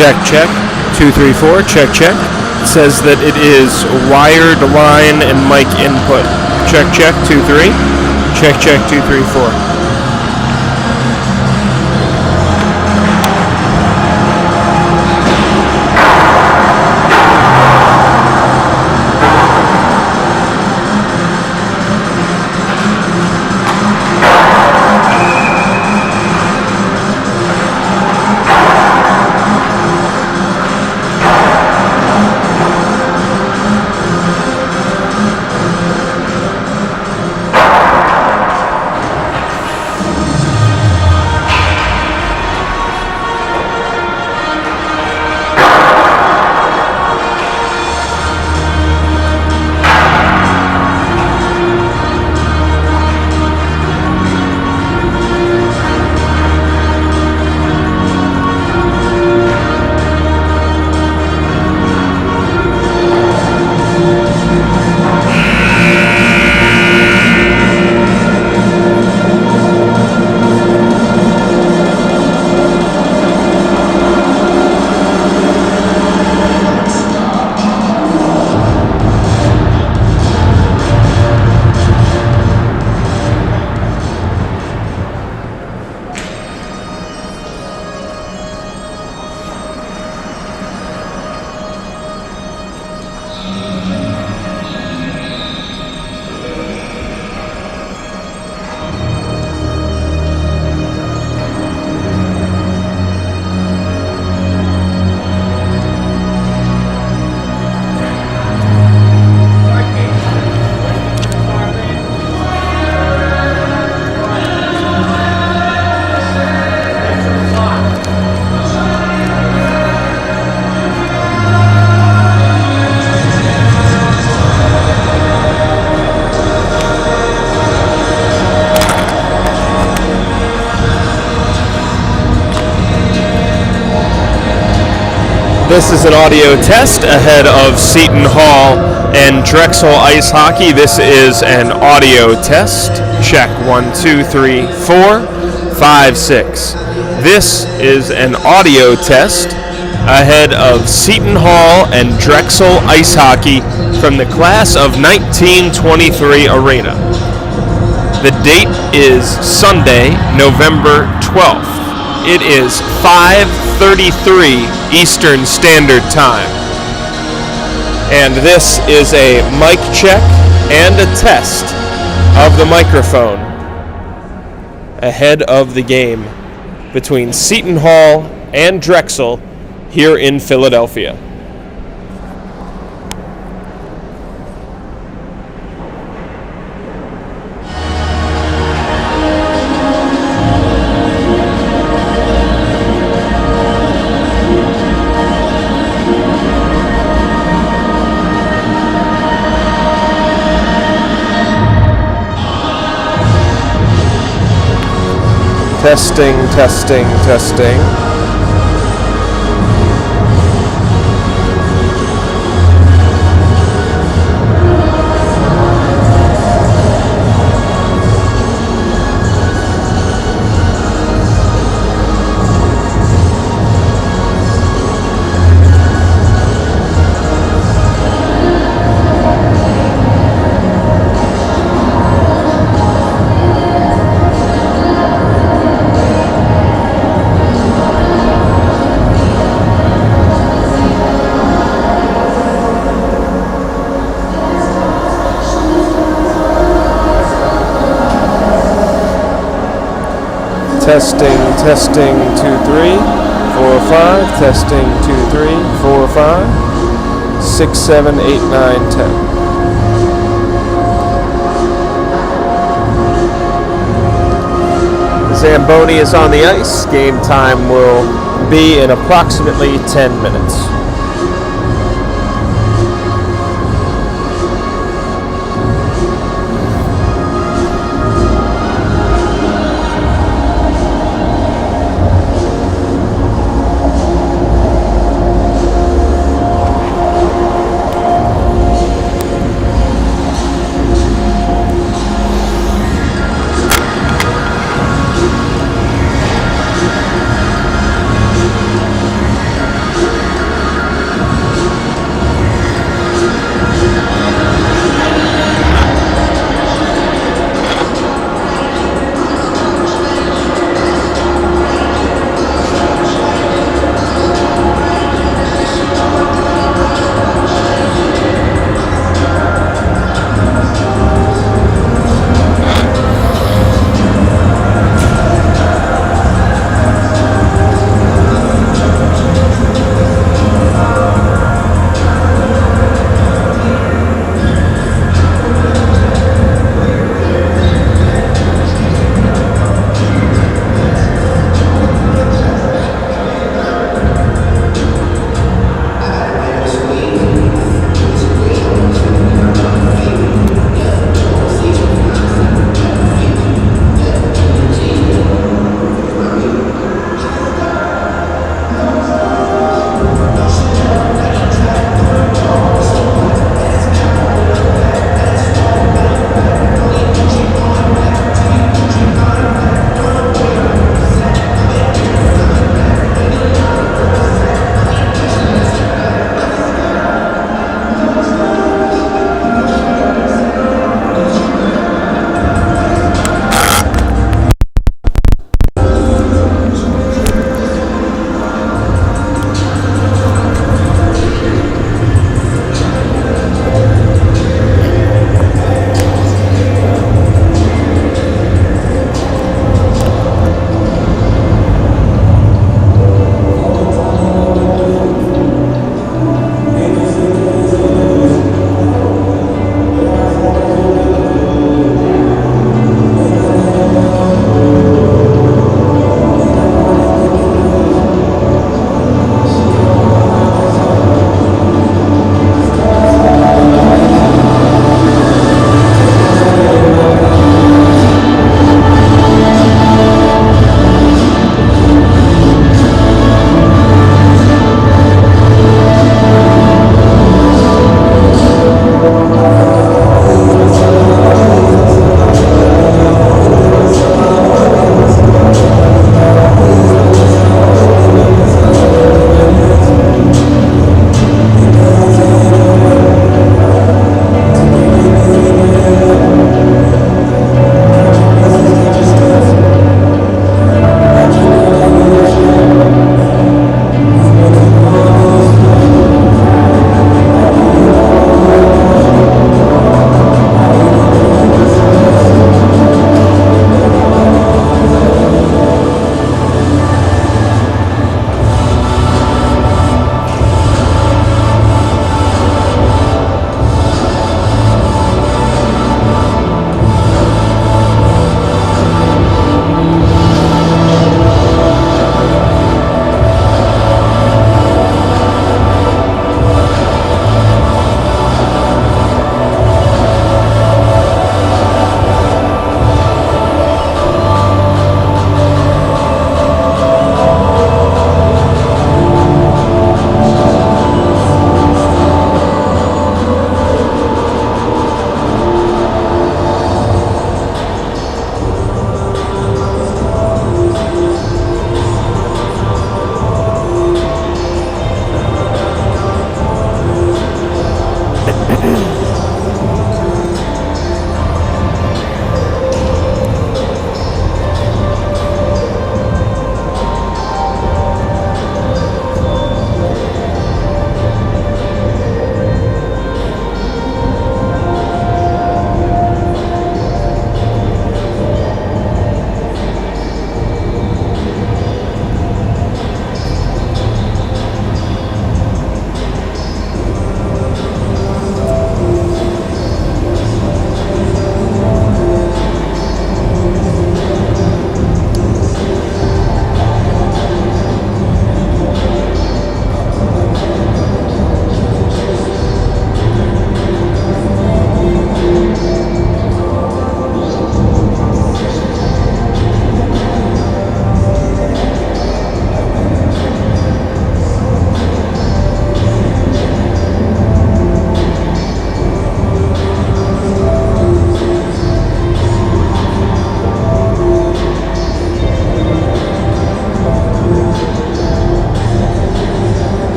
Check, check. 234, check, check. It says that it is wired line and mic input. Check, check, 2-3. Check, check, 234. This is an audio test ahead of Seton Hall and Drexel ice hockey. This is an audio test. Check 1, 2, 3, 4, 5, 6. This is an audio test ahead of Seton Hall and Drexel ice hockey from the class of 1923 arena. The date is Sunday, November 12th. It is 5:33 Eastern Standard Time. And this is a mic check and a test of the microphone ahead of the game between Seton Hall and Drexel here in Philadelphia. Testing, testing, testing. Testing, testing, 2, 3, 4, 5. Testing, 2, 3, 4, 5. 6, 7, 8, 9, 10. Zamboni is on the ice. Game time will be in approximately 10 minutes.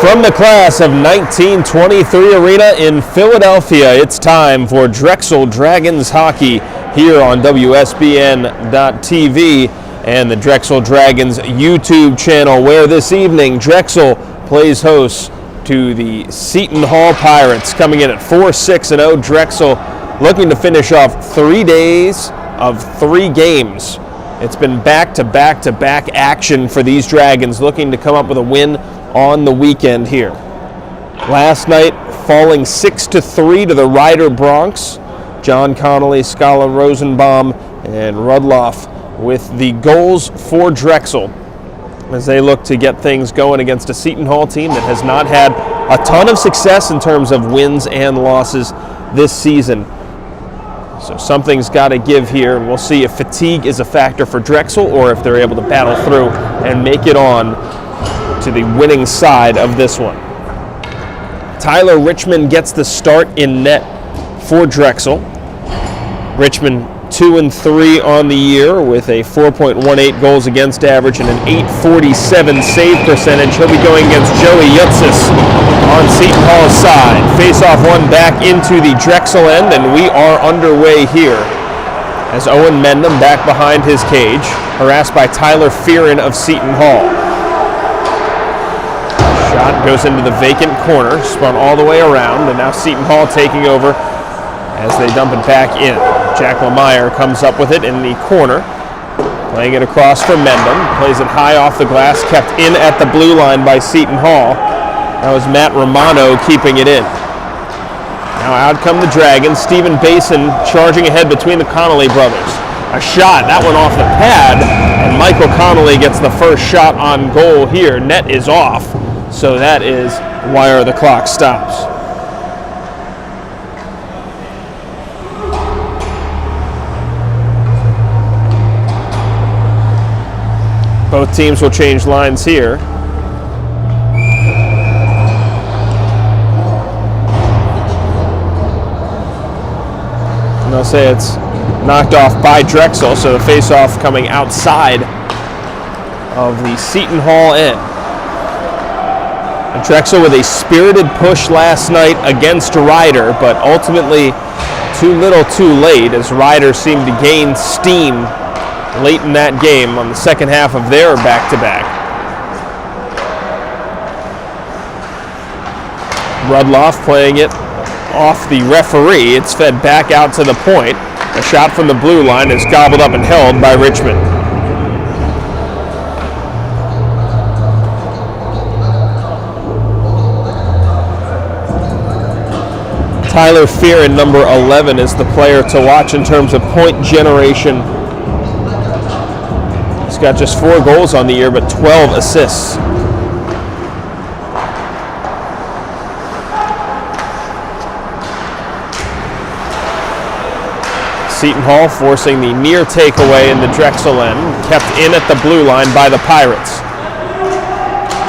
From the class of 1923 arena in Philadelphia, it's time for Drexel Dragons hockey here on WSBN.TV and the Drexel Dragons YouTube channel, where this evening Drexel plays host to the Seton Hall Pirates, coming in at 4-6-0. Drexel looking to finish off 3 days of 3 games. It's been back-to-back-to-back action for these Dragons, looking to come up with a win on the weekend here. Last night, falling 6-3 to the Rider Bronx. John Connolly, Scala Rosenbaum, and Rudloff with the goals for Drexel as they look to get things going against a Seton Hall team that has not had a ton of success in terms of wins and losses this season. So something's got to give here, and we'll see if fatigue is a factor for Drexel or if they're able to battle through and make it on to the winning side of this one. Tyler Richmond gets the start in net for Drexel. Richmond 2-3 on the year with a 4.18 goals against average and an .847 save percentage. He'll be going against Joey Yutsis on Seton Hall's side. Face-off one back into the Drexel end, and we are underway here as Owen Mendham back behind his cage, harassed by Tyler Fearon of Seton Hall. Shot goes into the vacant corner, spun all the way around, and now Seton Hall taking over as they dump it back in. Jack Lemire comes up with it in the corner, playing it across for Mendham, plays it high off the glass, kept in at the blue line by Seton Hall. That was Matt Romano keeping it in. Now out come the Dragons. Stephen Basin charging ahead between the Connolly brothers. A shot, that one off the pad, and Michael Connolly gets the first shot on goal here. Net is off, so that is where the clock stops. Both teams will change lines here. And they'll say it's knocked off by Drexel, so the face-off coming outside of the Seton Hall end. And Drexel with a spirited push last night against Rider, but ultimately too little too late as Rider seemed to gain steam late in that game on the second half of their back-to-back. Rudloff playing it off the referee. It's fed back out to the point. A shot from the blue line is gobbled up and held by Richmond. Tyler Fearon, number 11, is the player to watch in terms of point generation. He's got just 4 goals on the year, but 12 assists. Seton Hall forcing the near takeaway in the Drexel end, kept in at the blue line by the Pirates.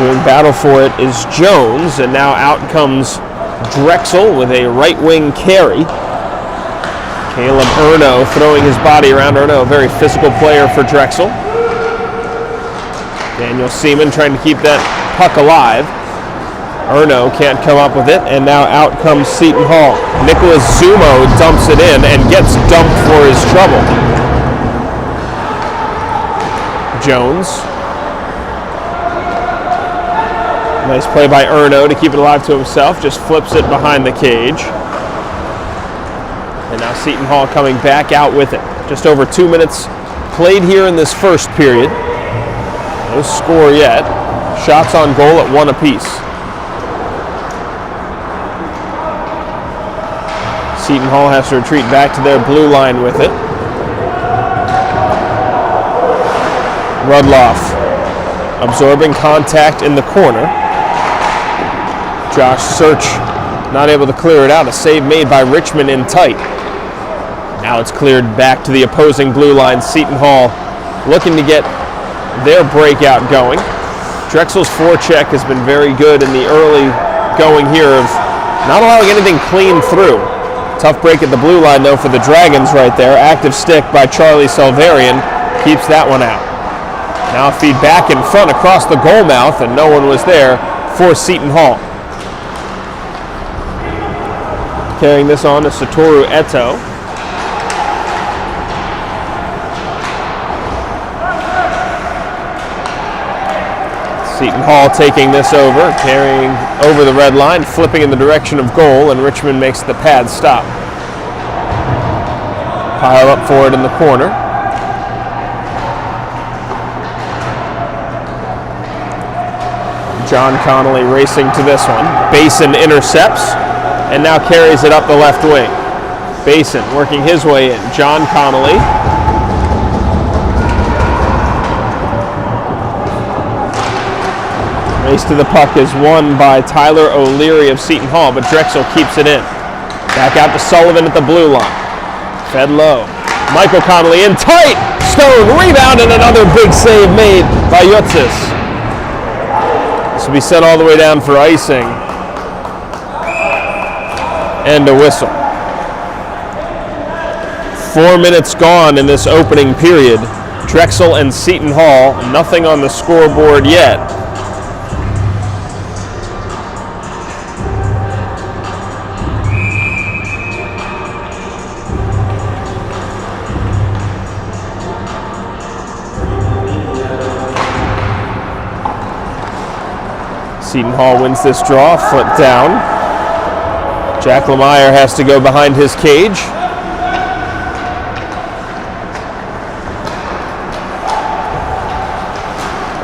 Doing battle for it is Jones, and now out comes Drexel with a right wing carry. Caleb Erno throwing his body around. Erno, a very physical player for Drexel. Daniel Seaman trying to keep that puck alive. Erno can't come up with it, and now out comes Seton Hall. Nicholas Zumo dumps it in and gets dumped for his trouble. Jones. Nice play by Erno to keep it alive to himself, just flips it behind the cage. And now Seton Hall coming back out with it. Just over 2 minutes played here in this first period. No score yet. Shots on goal at 1 apiece. Seton Hall has to retreat back to their blue line with it. Rudloff absorbing contact in the corner. Josh Search not able to clear it out. A save made by Richmond in tight. Now it's cleared back to the opposing blue line. Seton Hall looking to get their breakout going. Drexel's forecheck has been very good in the early going here of not allowing anything clean through. Tough break at the blue line though for the Dragons right there. Active stick by Charlie Selverian keeps that one out. Now a feed back in front across the goal mouth, and no one was there. for Seton Hall. Carrying this on to Satoru Eto. Seton Hall taking this over, carrying over the red line, flipping in the direction of goal, and Richmond makes the pad stop. Pile up for it in the corner. John Connolly racing to this one. Basin intercepts and now carries it up the left wing. Basin working his way in. John Connolly. Race to the puck is won by Tyler O'Leary of Seton Hall, but Drexel keeps it in. Back out to Sullivan at the blue line. Fed low. Michael Connolly in tight. Stone rebound and another big save made by Yutzis. This will be set all the way down for icing and a whistle. 4 minutes gone in this opening period. Drexel and Seton Hall, nothing on the scoreboard yet. Seton Hall wins this draw, foot down. Jack Lemire has to go behind his cage.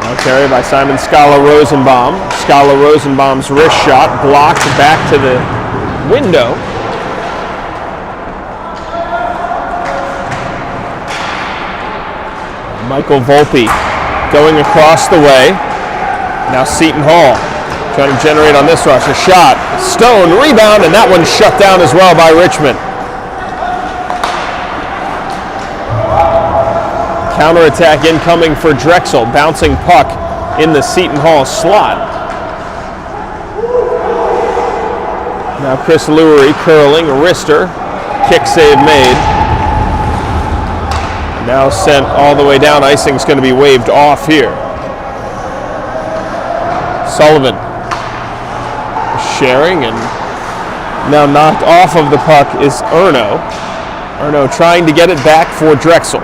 Now carried by Simon Scala-Rosenbaum. Scala-Rosenbaum's wrist shot blocked back to the window. Michael Volpe going across the way. Now Seton Hall trying to generate on this rush. A shot. Stone, rebound, and that one's shut down as well by Richmond. Counterattack incoming for Drexel. Bouncing puck in the Seton Hall slot. Now Chris Lurie curling. Wrister. Kick save made. Now sent all the way down. Icing's going to be waved off here. Sullivan sharing, and now knocked off of the puck is Erno. Erno trying to get it back for Drexel.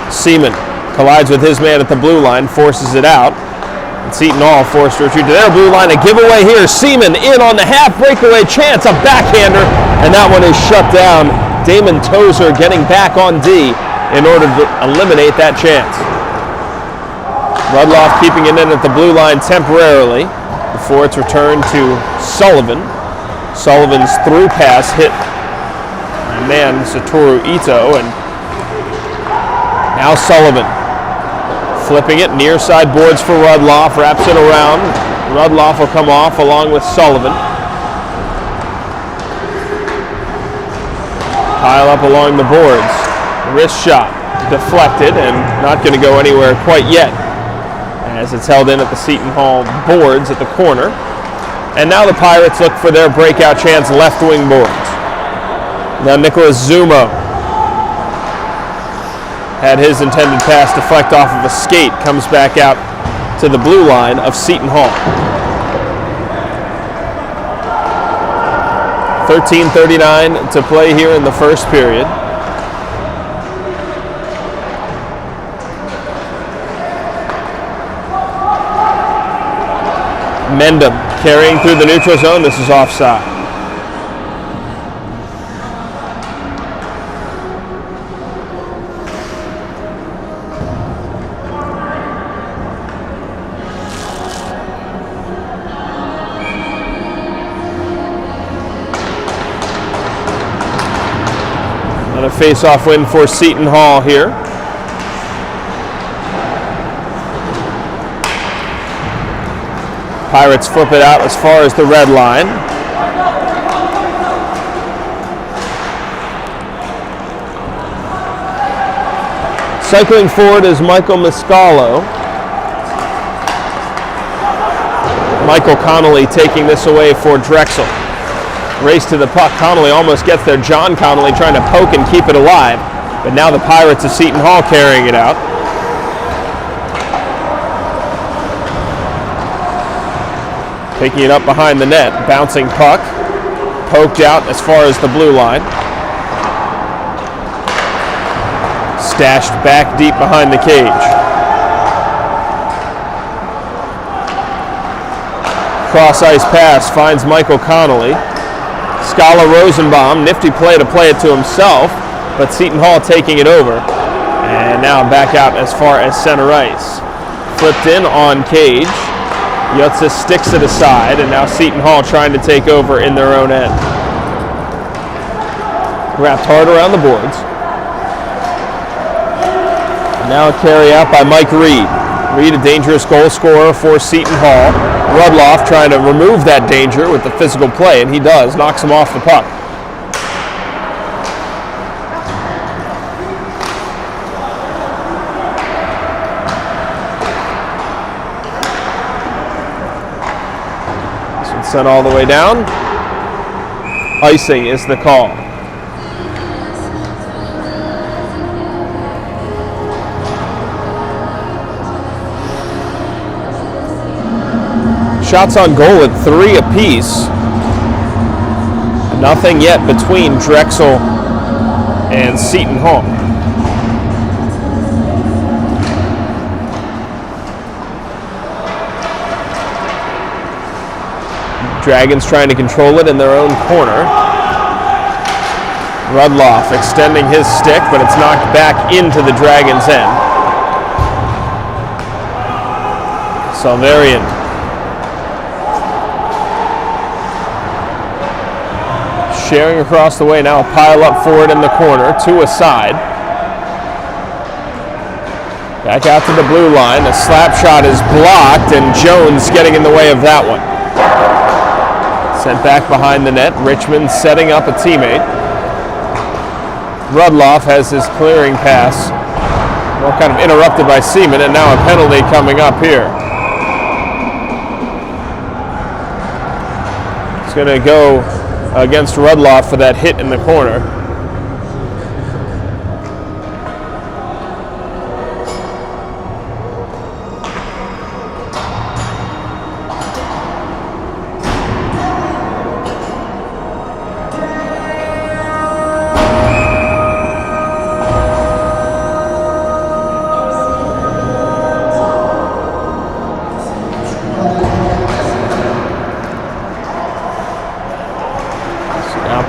Seaman collides with his man at the blue line, forces it out. And Seton Hall forced to retreat to their blue line. A giveaway here. Seaman in on the half breakaway chance, a backhander, and that one is shut down. Damon Tozer getting back on D in order to eliminate that chance. Rudloff keeping it in at the blue line temporarily before it's returned to Sullivan. Sullivan's through pass hit man Satoru Ito, and now Sullivan flipping it near side boards for Rudloff, wraps it around. Rudloff will come off along with Sullivan. Pile up along the boards. Wrist shot deflected and not going to go anywhere quite yet, as it's held in at the Seton Hall boards at the corner. And now the Pirates look for their breakout chance left wing boards. Now Nicholas Zumo had his intended pass deflect off of a skate, comes back out to the blue line of Seton Hall. 13:39 to play here in the first period. Mendham carrying through the neutral zone. This is offside. Another face-off win for Seton Hall here. Pirates flip it out as far as the red line. Cycling forward is Michael Miscalo. Michael Connolly taking this away for Drexel. Race to the puck. Connolly almost gets there. John Connolly trying to poke and keep it alive. But now the Pirates of Seton Hall carrying it out. Picking it up behind the net. Bouncing puck. Poked out as far as the blue line. Stashed back deep behind the cage. Cross-ice pass finds Michael Connolly. Scala Rosenbaum, nifty play to play it to himself, but Seton Hall taking it over. And now back out as far as center ice. Flipped in on cage. Yotze sticks it aside, and now Seton Hall trying to take over in their own end. Wrapped hard around the boards. Now a carry out by Mike Reed. Reed, a dangerous goal scorer for Seton Hall. Rudloff trying to remove that danger with the physical play, and he does. Knocks him off the puck. This one's sent all the way down. Icing is the call. Shots on goal at 3 apiece. Nothing yet between Drexel and Seton Hall. Dragons trying to control it in their own corner. Rudloff extending his stick, but it's knocked back into the Dragons' end. Salvarian sharing across the way, now a pile up forward in the corner, 2 aside. Back out to the blue line, a slap shot is blocked, and Jones getting in the way of that one. Sent back behind the net, Richmond setting up a teammate. Rudloff has his clearing pass, well, kind of interrupted by Seaman, and now a penalty coming up here. It's going to go against Rudloff for that hit in the corner.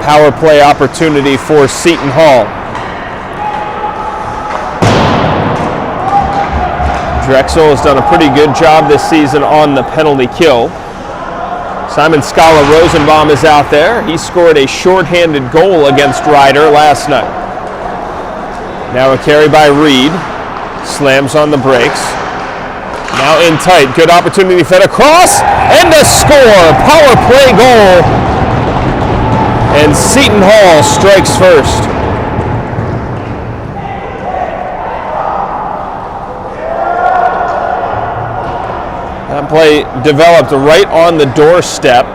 Power play opportunity for Seton Hall. Drexel has done a pretty good job this season on the penalty kill. Simon Scala Rosenbaum is out there. He scored a shorthanded goal against Ryder last night. Now a carry by Reed. Slams on the brakes. Now in tight. Good opportunity fed across. And a score. Power play goal. And Seton Hall strikes first. That play developed right on the doorstep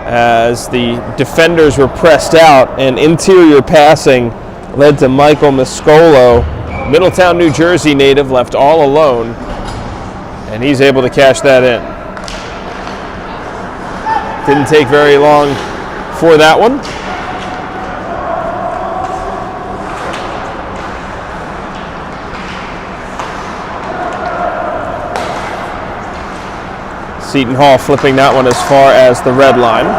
as the defenders were pressed out, and interior passing led to Michael Miscolo, Middletown, New Jersey native, left all alone, and he's able to cash that in. Didn't take very long for that one. Seton Hall flipping that one as far as the red line.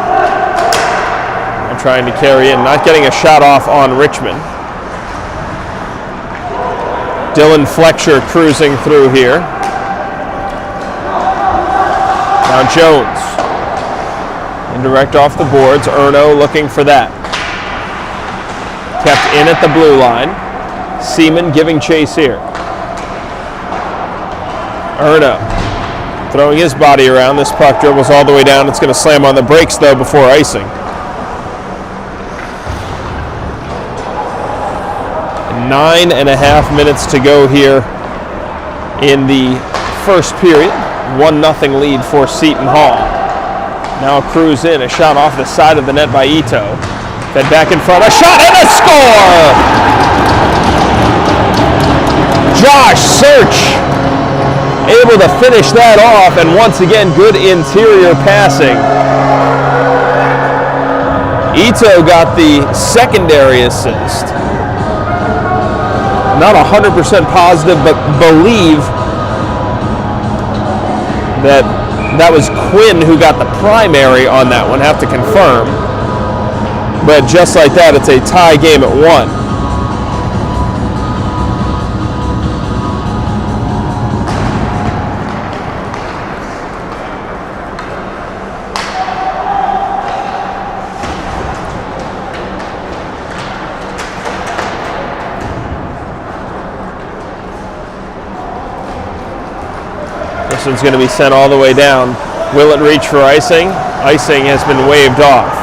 And trying to carry in, not getting a shot off on Richmond. Dylan Fletcher cruising through here. Now Jones. Indirect off the boards. Erno looking for that. Kept in at the blue line. Seaman giving chase here. Erno throwing his body around. This puck dribbles all the way down. It's going to slam on the brakes though before icing. 9.5 minutes to go here in the first period. 1-0 lead for Seton Hall. Now a cruise in, a shot off the side of the net by Ito. Fed back in front, a shot and a score! Josh Search able to finish that off, and once again, good interior passing. Ito got the secondary assist. Not 100% positive, but believe that was Quinn who got the primary on that one. Have to confirm. But just like that, it's a tie game at 1. This one's going to be sent all the way down. Will it reach for icing? Icing has been waved off.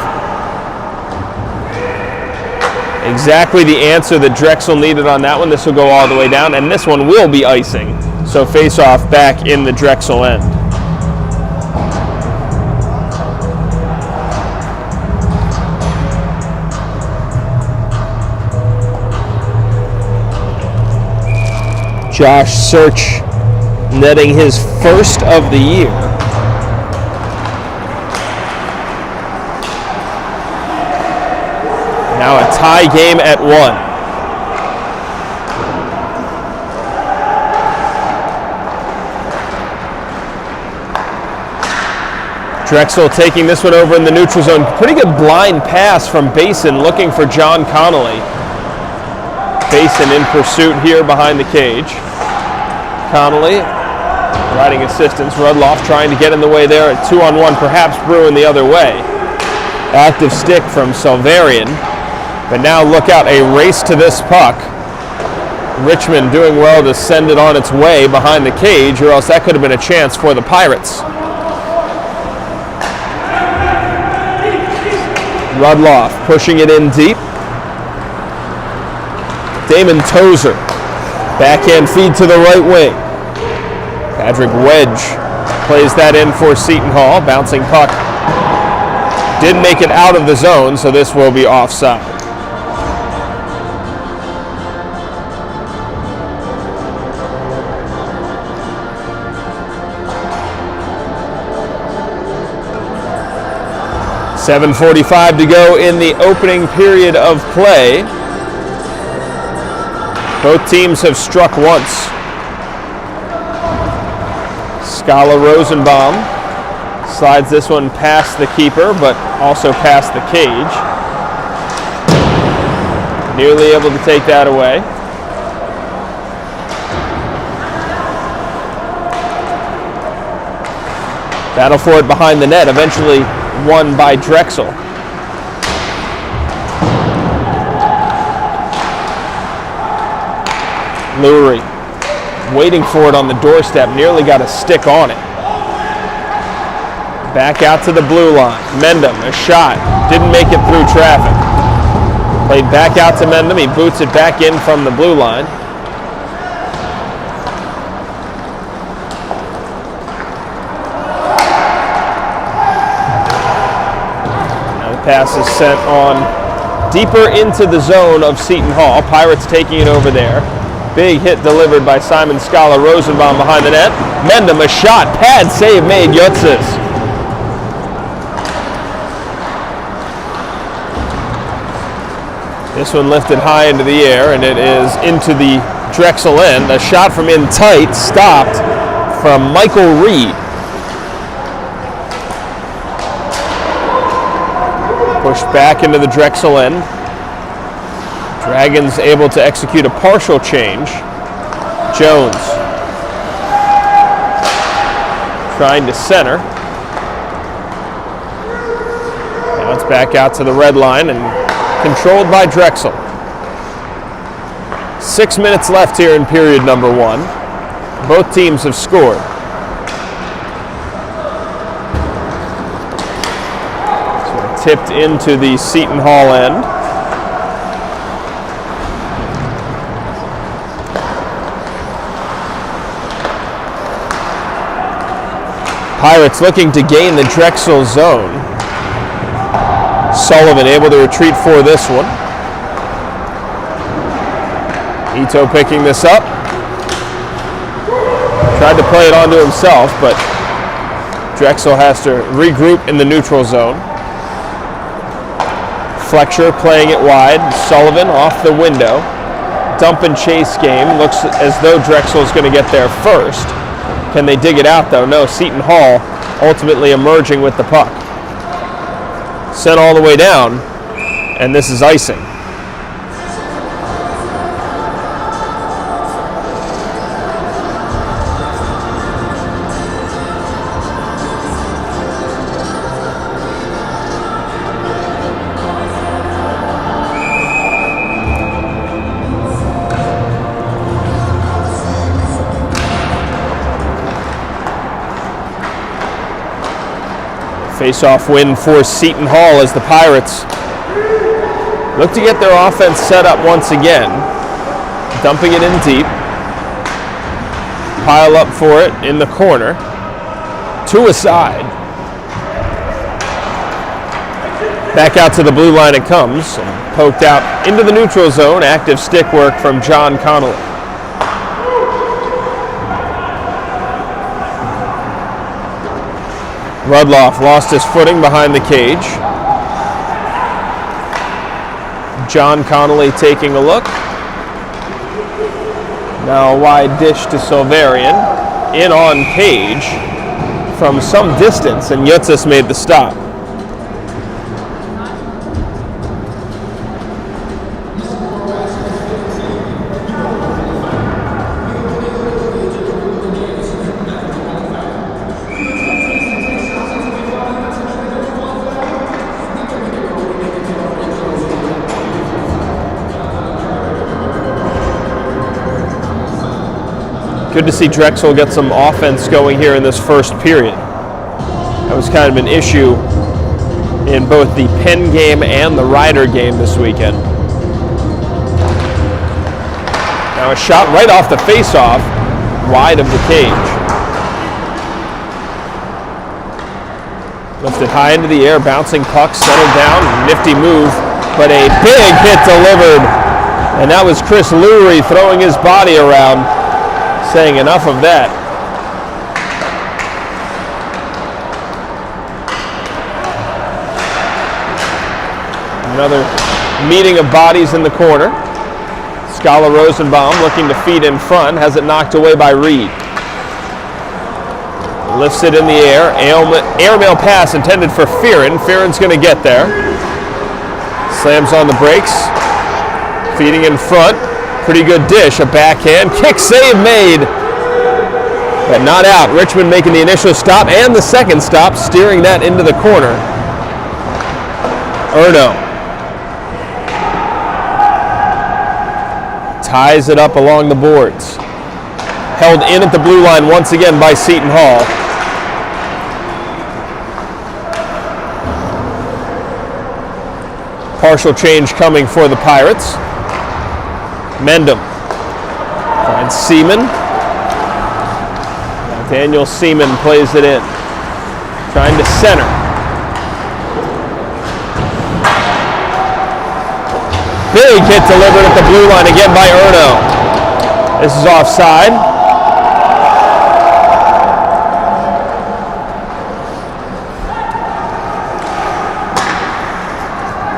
Exactly the answer that Drexel needed on that one. This will go all the way down, and this one will be icing. So face-off back in the Drexel end. Josh Search netting his first of the year. Now a tie game at 1. Drexel taking this one over in the neutral zone. Pretty good blind pass from Basin looking for John Connolly. Basin in pursuit here behind the cage. Connolly providing assistance. Rudloff trying to get in the way there at 2-on-1, perhaps Bruin the other way. Active stick from Salvarian. But now look out, a race to this puck. Richmond doing well to send it on its way behind the cage, or else that could have been a chance for the Pirates. Rudloff pushing it in deep. Damon Tozer. Backhand feed to the right wing. Patrick Wedge plays that in for Seton Hall. Bouncing puck. Didn't make it out of the zone, so this will be offside. .7:45 to go in the opening period of play. Both teams have struck once. Scala Rosenbaum slides this one past the keeper, but also past the cage. Nearly able to take that away. Battle for it behind the net, eventually won by Drexel. Lurie waiting for it on the doorstep, nearly got a stick on it. Back out to the blue line. Mendham, a shot, didn't make it through traffic. Played back out to Mendham, he boots it back in from the blue line. Now the pass is sent on deeper into the zone of Seton Hall. Pirates taking it over there. Big hit delivered by Simon Scala Rosenbaum behind the net. Mendham, a shot. Pad save made, Yutzes. This one lifted high into the air, and it is into the Drexel end. A shot from in tight, stopped from Michael Reed. Pushed back into the Drexel end. Dragons able to execute a partial change. Jones trying to center. Now it's back out to the red line and controlled by Drexel. 6 minutes left here in period number 1. Both teams have scored. So tipped into the Seton Hall end. Pirates looking to gain the Drexel zone. Sullivan able to retreat for this one. Ito picking this up. Tried to play it onto himself, but Drexel has to regroup in the neutral zone. Fletcher playing it wide. Sullivan off the window. Dump and chase game. Looks as though Drexel is going to get there first. Can they dig it out though? No, Seton Hall ultimately emerging with the puck. Sent all the way down, and this is icing. Face-off win for Seton Hall as the Pirates look to get their offense set up once again. Dumping it in deep. Pile up for it in the corner. To a side. Back out to the blue line it comes. And poked out into the neutral zone. Active stick work from John Connolly. Rudloff lost his footing behind the cage. John Connolly taking a look. Now a wide dish to Silverian. In on Page from some distance, and Yutsas made the stop. Good to see Drexel get some offense going here in this first period. That was kind of an issue in both the Penn game and the Rider game this weekend. Now a shot right off the face-off, wide of the cage. Lifted high into the air, bouncing puck, settled down, nifty move, but a big hit delivered. And that was Chris Lurie throwing his body around, saying enough of that. Another meeting of bodies in the corner. Scala Rosenbaum looking to feed in front, has it knocked away by Reed. Lifts it in the air, airmail pass intended for Fearon. Fearon's going to get there. Slams on the brakes, feeding in front. Pretty good dish, a backhand, kick save made, but not out. Richmond making the initial stop and the second stop, steering that into the corner. Erno ties it up along the boards. Held in at the blue line once again by Seton Hall. Partial change coming for the Pirates. Mendham finds Seaman. Daniel Seaman plays it in. Trying to center. Big hit delivered at the blue line again by Erno. This is offside.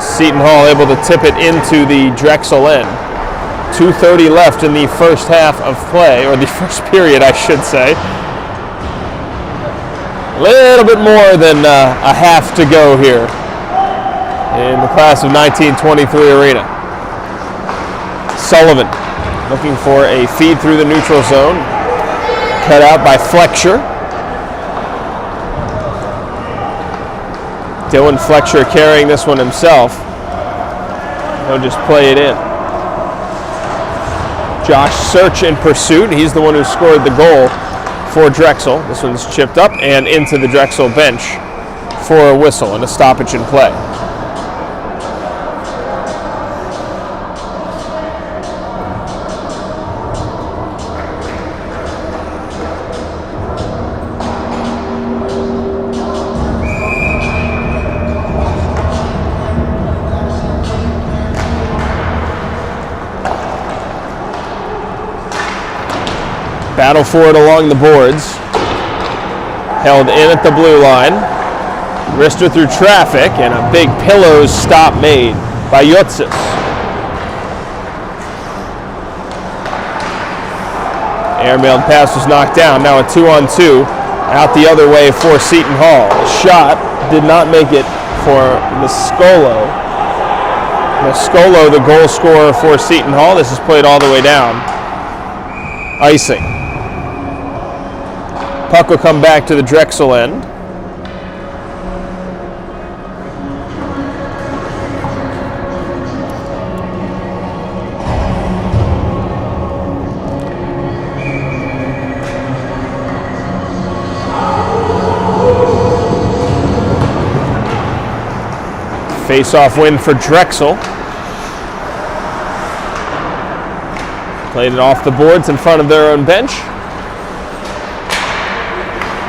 Seton Hall able to tip it into the Drexel end. 2:30 left in the first half of play, or the first period, I should say. A little bit more than a half to go here in the class of 1923 arena. Sullivan looking for a feed through the neutral zone. Cut out by Fletcher. Dylan Fletcher carrying this one himself. He'll just play it in. Josh Search in pursuit. He's the one who scored the goal for Drexel. This one's chipped up and into the Drexel bench for a whistle and a stoppage in play. Battle for it along the boards. Held in at the blue line. Wrister through traffic, and a big pillows stop made by Yotsis. Airmailed pass was knocked down. Now a 2-on-2 out the other way for Seton Hall. The shot did not make it for Mascolo. Mascolo, the goal scorer for Seton Hall. This is played all the way down. Icing. Puck will come back to the Drexel end. Face-off win for Drexel. Played it off the boards in front of their own bench.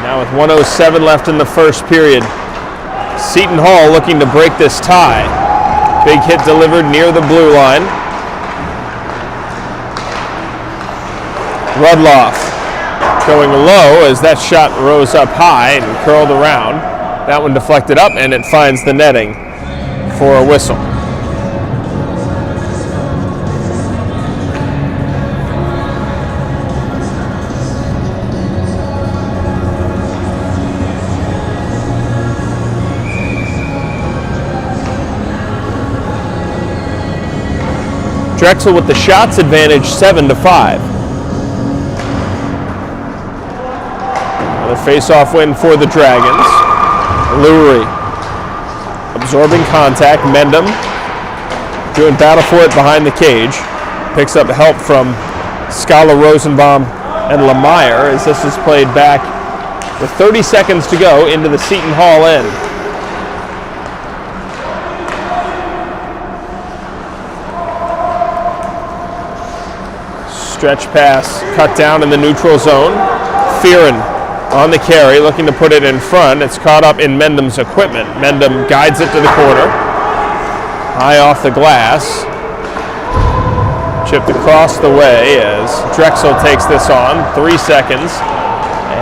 Now with 1:07 left in the first period, Seton Hall looking to break this tie. Big hit delivered near the blue line. Rudloff going low as that shot rose up high and curled around. That one deflected up and it finds the netting for a whistle. Drexel with the shots advantage 7-5. Another face-off win for the Dragons. Lurie absorbing contact. Mendham doing battle for it behind the cage. Picks up help from Scala, Rosenbaum, and Lemire as this is played back with 30 seconds to go into the Seton Hall end. Stretch pass cut down in the neutral zone. Fearon on the carry, looking to put it in front. It's caught up in Mendham's equipment. Mendham guides it to the corner. High off the glass. Chipped across the way as Drexel takes this on. 3 seconds.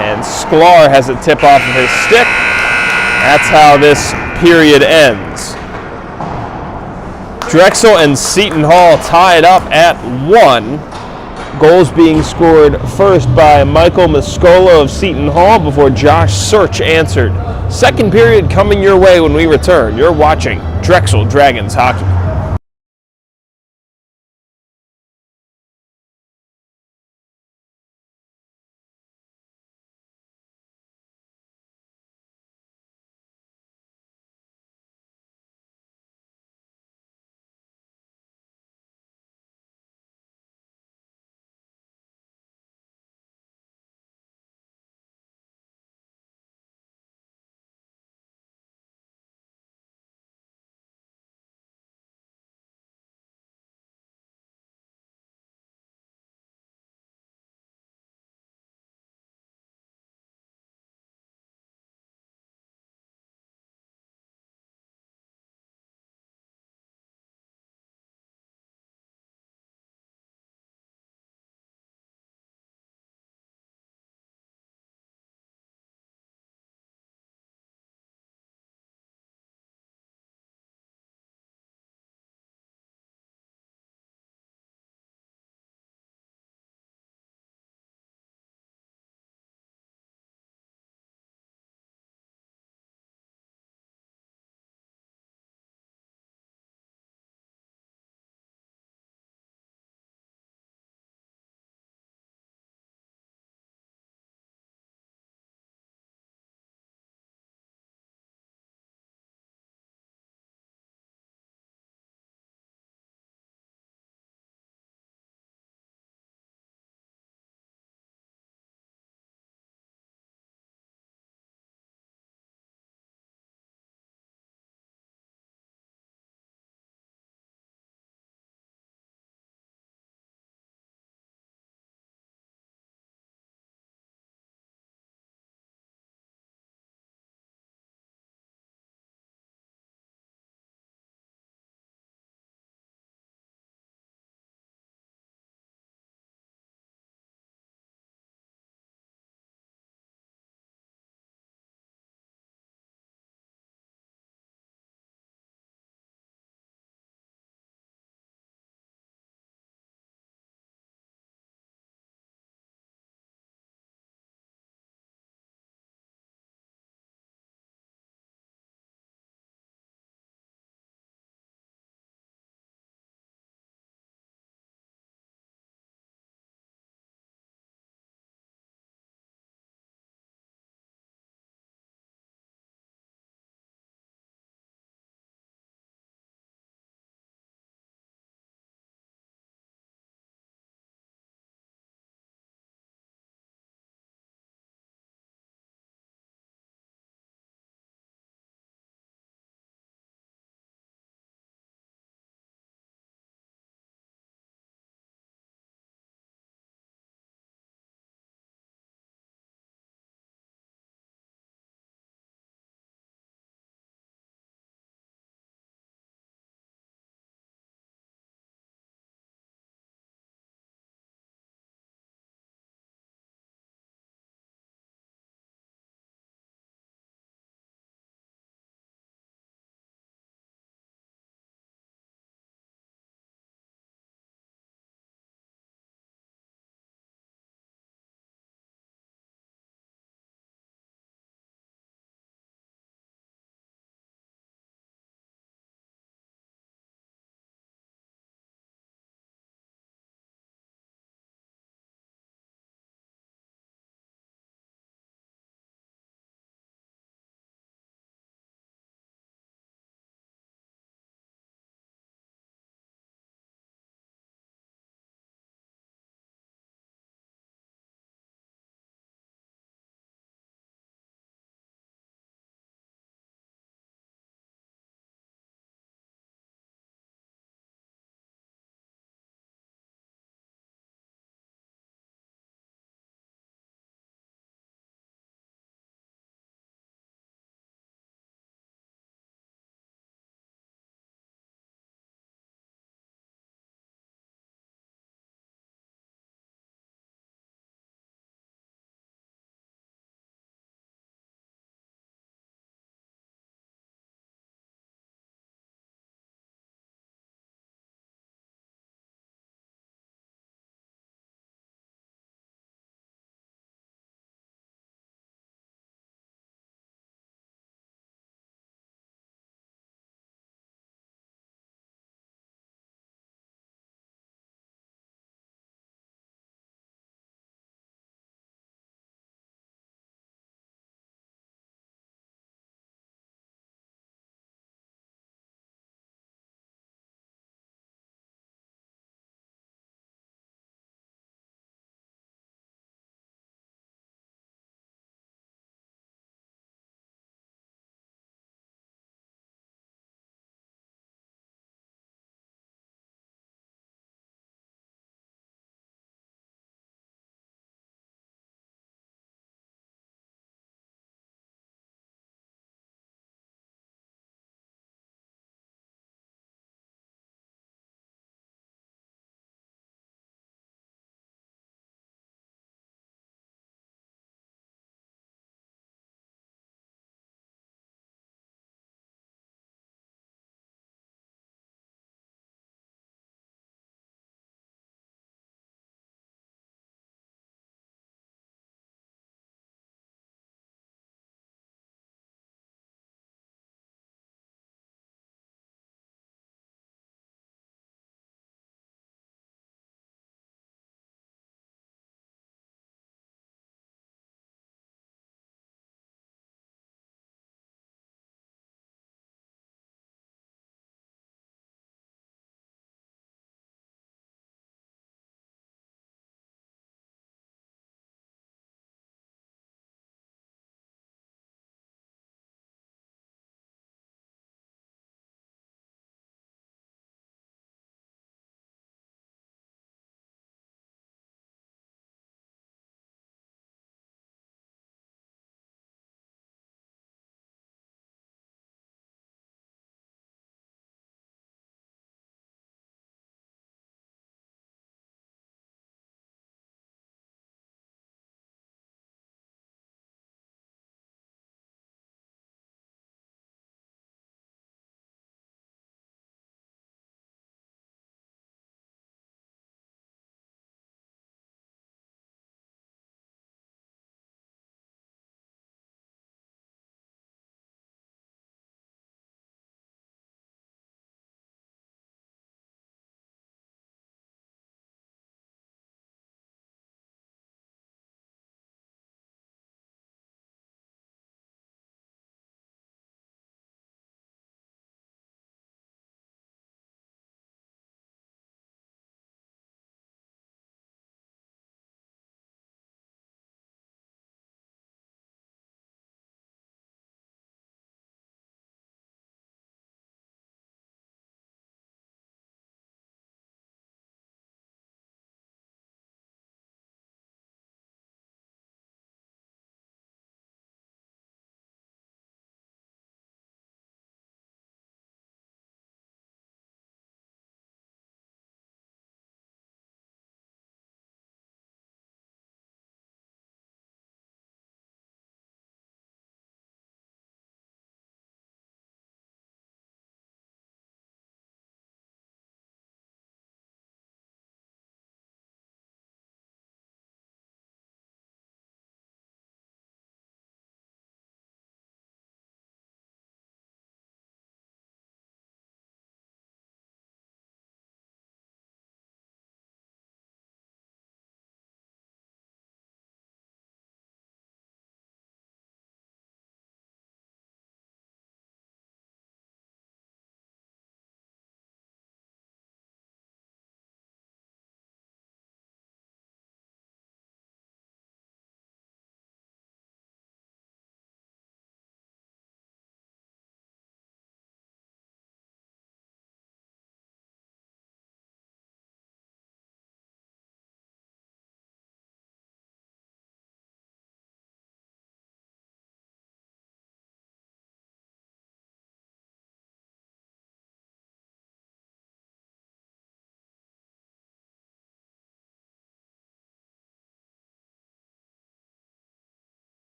And Sklar has a tip off of his stick. That's how this period ends. Drexel and Seton Hall tied up at 1. Goals being scored first by Michael Mascolo of Seton Hall before Josh Search answered. Second period coming your way when we return. You're watching Drexel Dragons Hockey.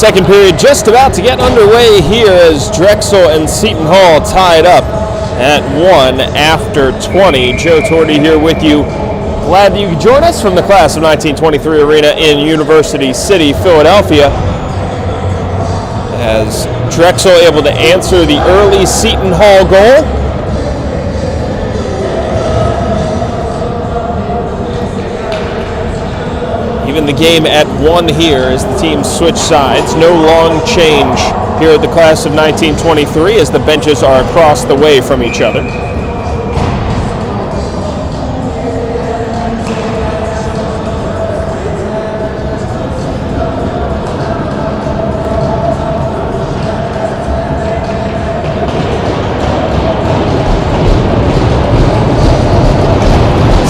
Second period just about to get underway here as Drexel and Seton Hall tied up at 1 after 20. Joe Torty here with you. Glad that you could join us from the class of 1923 arena in University City, Philadelphia. As Drexel able to answer the early Seton Hall goal. Even the game at 1 here as the teams switch sides. No long change here at the class of 1923 as the benches are across the way from each other.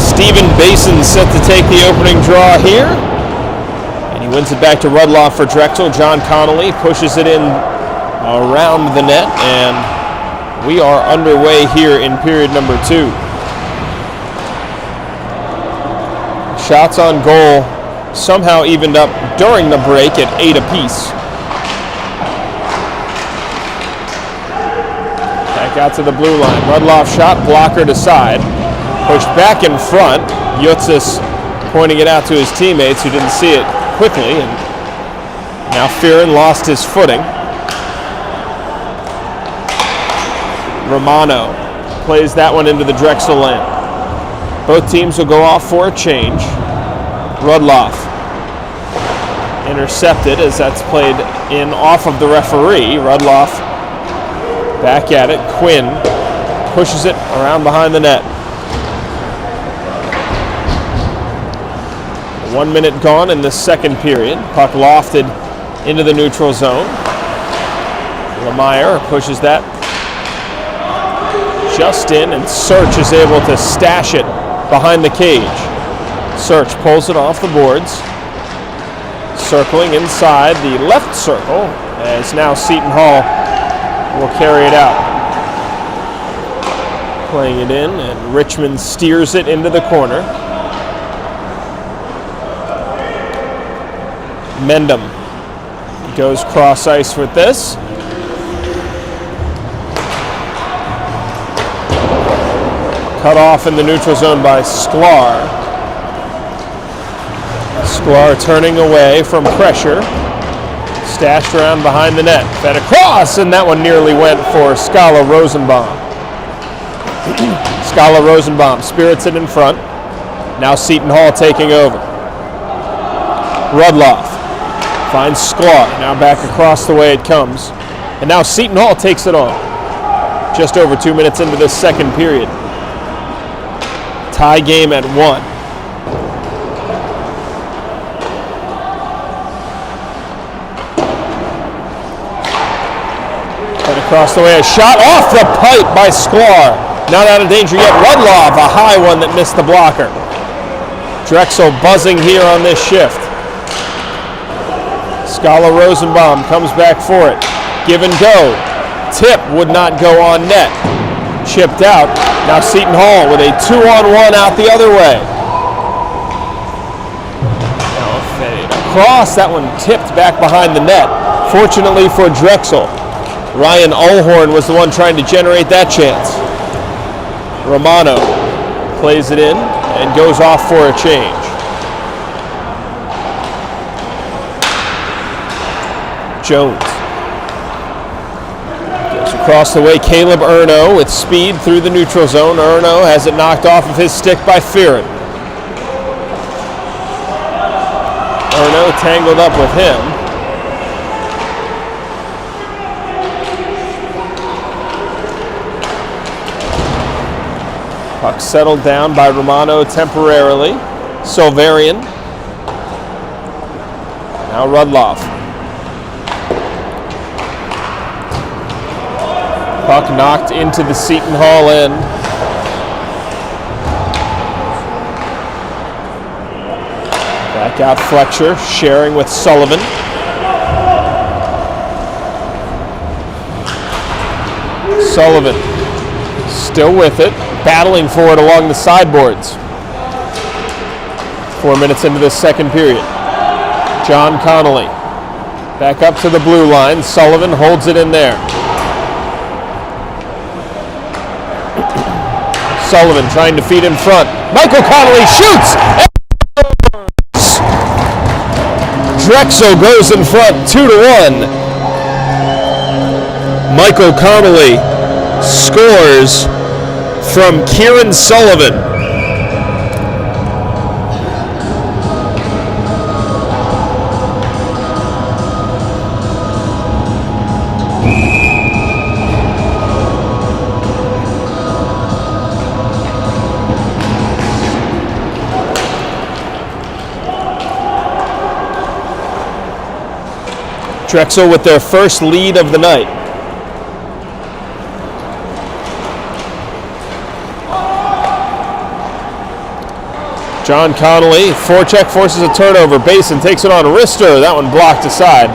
Stephen Basin set to take the opening draw here. And he wins it back to Rudloff for Drexel. John Connolly pushes it in around the net, and we are underway here in period number 2. Shots on goal somehow evened up during the break at 8 apiece. Back out to the blue line. Rudloff shot, blocker to side. Pushed back in front. Yutzis pointing it out to his teammates who didn't see it quickly, and now Fearon lost his footing. Romano plays that one into the Drexel end. Both teams will go off for a change. Rudloff intercepted as that's played in off of the referee. Rudloff back at it. Quinn pushes it around behind the net. 1 minute gone in the second period. Puck lofted into the neutral zone. Lemire pushes that just in, and Search is able to stash it behind the cage. Search pulls it off the boards. Circling inside the left circle as now Seton Hall will carry it out. Playing it in, and Richmond steers it into the corner. Mendham goes cross ice with this. Cut off in the neutral zone by Sklar. Sklar turning away from pressure. Stashed around behind the net. Fed across, and that one nearly went for Scala Rosenbaum. Scala Rosenbaum spirits it in front. Now Seton Hall taking over. Rudloff finds Sklar, now back across the way it comes. And now Seton Hall takes it on. Just over 2 minutes into this second period. Tie game at 1. And across the way, a shot off the pipe by Sklar. Not out of danger yet. Rudloff, a high one that missed the blocker. Drexel buzzing here on this shift. Scala Rosenbaum comes back for it. Give and go. Tip would not go on net. Chipped out. Now Seton Hall with a 2-on-1 out the other way. Now fade across. That one tipped back behind the net. Fortunately for Drexel, Ryan Ulhorn was the one trying to generate that chance. Romano plays it in and goes off for a change. Jones goes across the way. Caleb Erno with speed through the neutral zone. Erno has it knocked off of his stick by Fearon. Erno tangled up with him. Puck settled down by Romano temporarily. Silverian. Now Rudloff. Puck knocked into the Seton Hall end. Back out Fletcher, sharing with Sullivan. Sullivan still with it, battling for it along the sideboards. 4 minutes into this second period. John Connolly Back up to the blue line. Sullivan holds it in there. Sullivan trying to feed in front. Michael Connolly shoots! Drexel goes in front 2-1. Michael Connolly scores from Kieran Sullivan. Drexel with their first lead of the night. John Connolly, forecheck, forces a turnover. Basin takes it on Rister. That one blocked aside.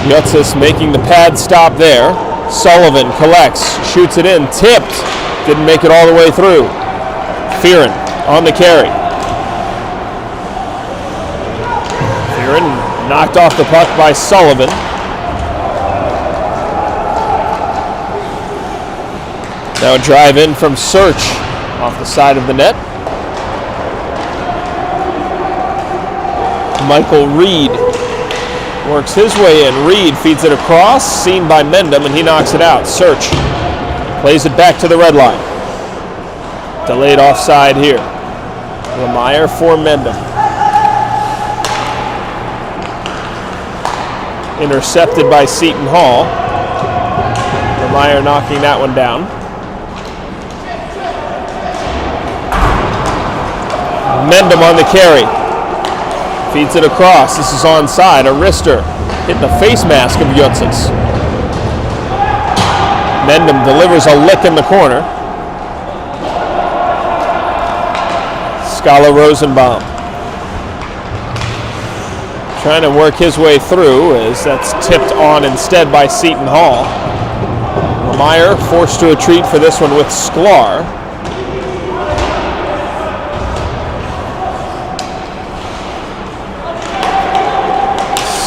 Yutzis making the pad stop there. Sullivan collects, shoots it in, tipped. Didn't make it all the way through. Fearon on the carry. Fearon knocked off the puck by Sullivan. Now a drive in from Search off the side of the net. Michael Reed works his way in. Reed feeds it across, seen by Mendham, and he knocks it out. Search plays it back to the red line. Delayed offside here. Lemire for Mendham. Intercepted by Seton Hall. Lemire knocking that one down. Mendham on the carry. Feeds it across. This is onside. Arister hit the face mask of Yutzis. Mendham delivers a lick in the corner. Scala Rosenbaum trying to work his way through as that's tipped on instead by Seton Hall. Lemire forced to retreat for this one with Sklar.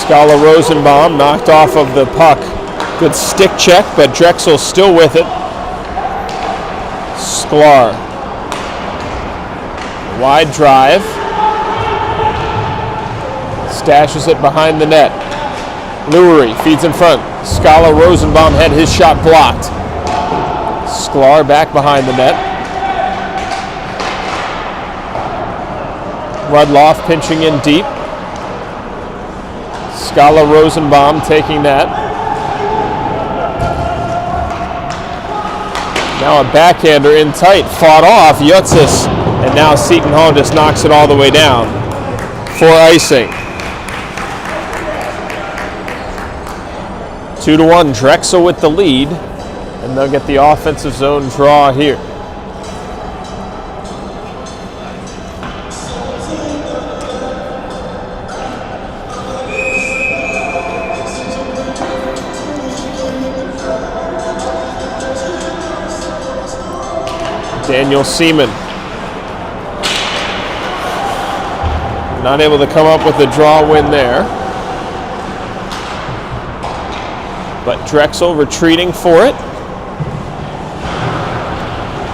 Scala Rosenbaum knocked off of the puck. Good stick check, but Drexel still with it. Sklar. Wide drive. Stashes it behind the net. Lurie feeds in front. Scala Rosenbaum had his shot blocked. Sklar back behind the net. Rudloff pinching in deep. Scala Rosenbaum taking that. Now a backhander in tight. Fought off. Yutzis. And now Seton Hall just knocks it all the way down for icing. 2-1, Drexel with the lead, and they'll get the offensive zone draw here. Daniel Seaman not able to come up with a draw win there. But Drexel retreating for it.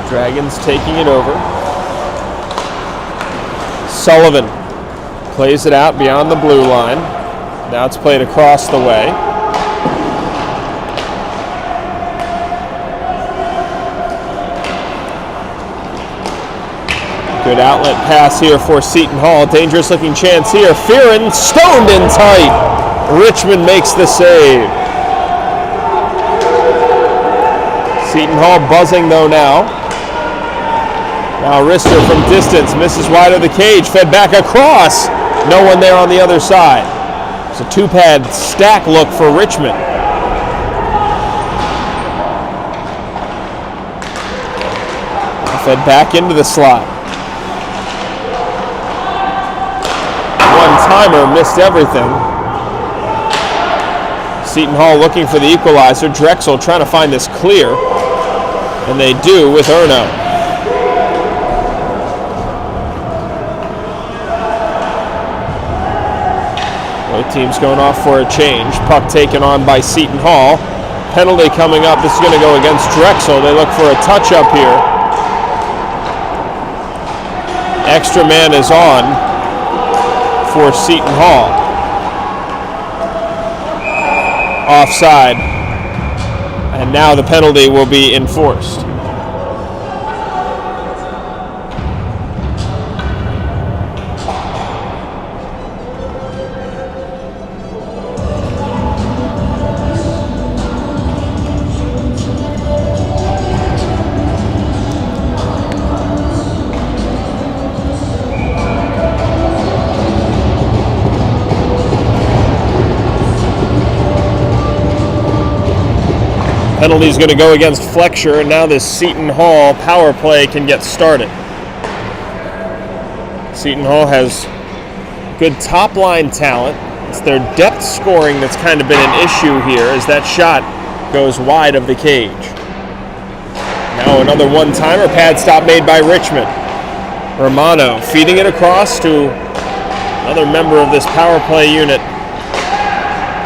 Dragons taking it over. Sullivan plays it out beyond the blue line. Now it's played across the way. Good outlet pass here for Seton Hall. Dangerous looking chance here. Fearon stoned in tight. Richmond makes the save. Seton Hall buzzing though now. Now Rister from distance misses wide of the cage. Fed back across. No one there on the other side. It's a two-pad stack look for Richmond. Fed back into the slot. One-timer missed everything. Seton Hall looking for the equalizer. Drexel trying to find this clear. And they do with Erno. Both teams going off for a change. Puck taken on by Seton Hall. Penalty coming up. This is going to go against Drexel. They look for a touch-up here. Extra man is on for Seton Hall. Offside. And now the penalty will be enforced. Penalty's going to go against Fletcher, and now this Seton Hall power play can get started. Seton Hall has good top-line talent. It's their depth scoring that's kind of been an issue here as that shot goes wide of the cage. Now another one-timer, pad stop made by Richmond. Romano feeding it across to another member of this power play unit.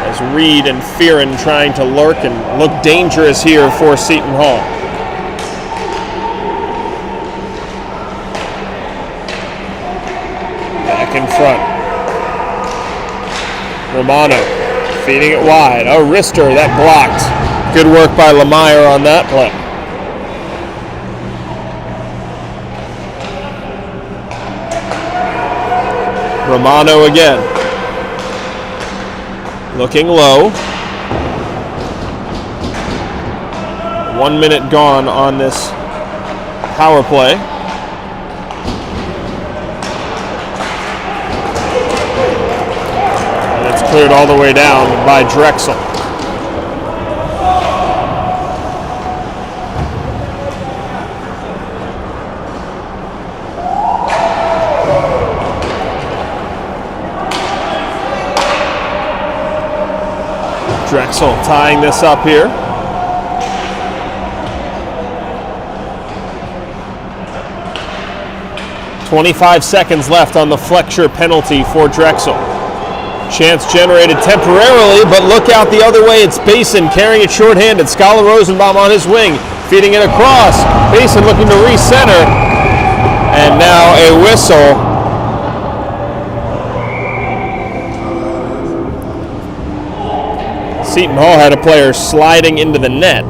As Reed and Fearon trying to lurk and look dangerous here for Seton Hall. Back in front. Romano feeding it wide. Oh, wrister, that blocked. Good work by Lemire on that play. Romano again. Looking low. 1 minute gone on this power play. And it's cleared all the way down by Drexel. Drexel tying this up here. .25 seconds left on the Fletcher penalty for Drexel. Chance generated temporarily, but look out the other way. It's Basin carrying it shorthanded. Scala Rosenbaum on his wing, feeding it across. Basin looking to recenter. And now a whistle. Seton Hall had a player sliding into the net.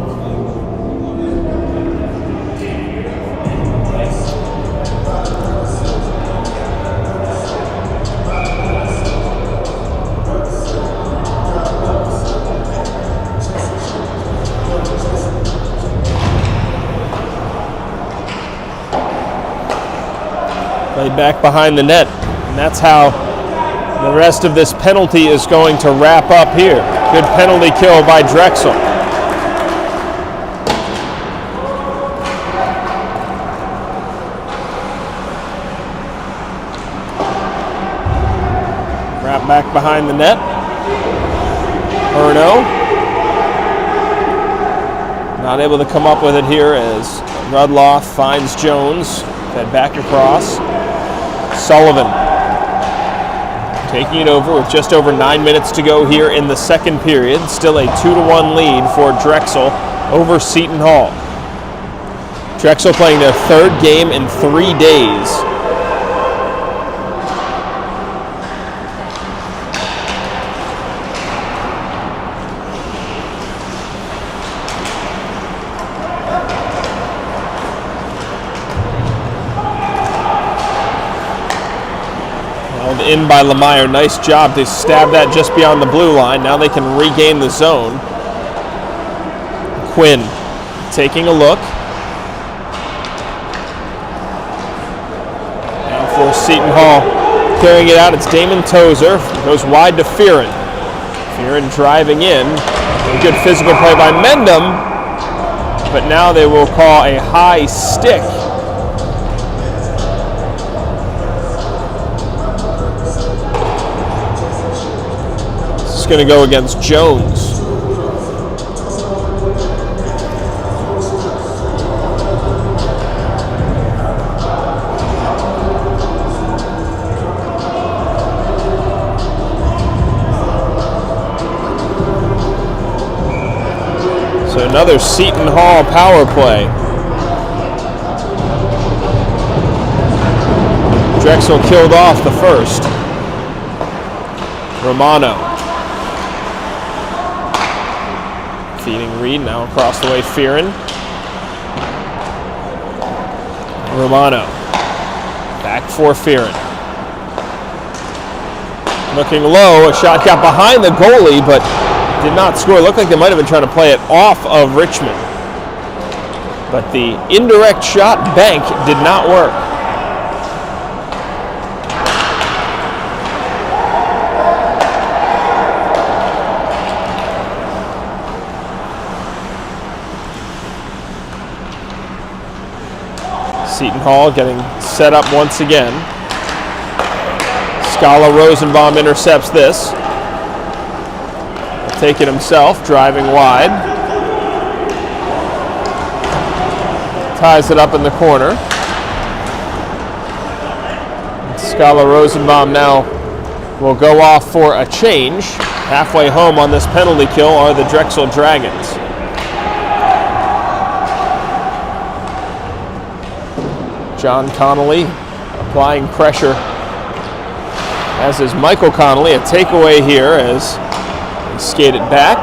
Played back behind the net, and that's how the rest of this penalty is going to wrap up here. Good penalty kill by Drexel. Wrap back behind the net. Erno. Not able to come up with it here as Rudloff finds Jones. Fed back across. Sullivan taking it over with just over 9 minutes to go here in the second period. Still a 2-1 lead for Drexel over Seton Hall. Drexel playing their third game in 3 days. In by Lemire. Nice job to stab that just beyond the blue line. Now they can regain the zone. Quinn taking a look. Now for Seton Hall carrying it out. It's Damon Tozer. Goes wide to Fearon. Fearon driving in. A good physical play by Mendham. But now they will call a high stick. Going to go against Jones. So another Seton Hall power play. Drexel killed off the first. Romano. Feeding Reed, now across the way, Fearon. Romano. Back for Fearon. Looking low, a shot got behind the goalie, but did not score. Looked like they might have been trying to play it off of Richmond. But the indirect shot bank did not work. Seton Hall getting set up once again. Scala Rosenbaum intercepts this. He'll take it himself, driving wide. Ties it up in the corner. Scala Rosenbaum now will go off for a change. Halfway home on this penalty kill are the Drexel Dragons. John Connolly applying pressure, as is Michael Connolly. A takeaway here as he skated back.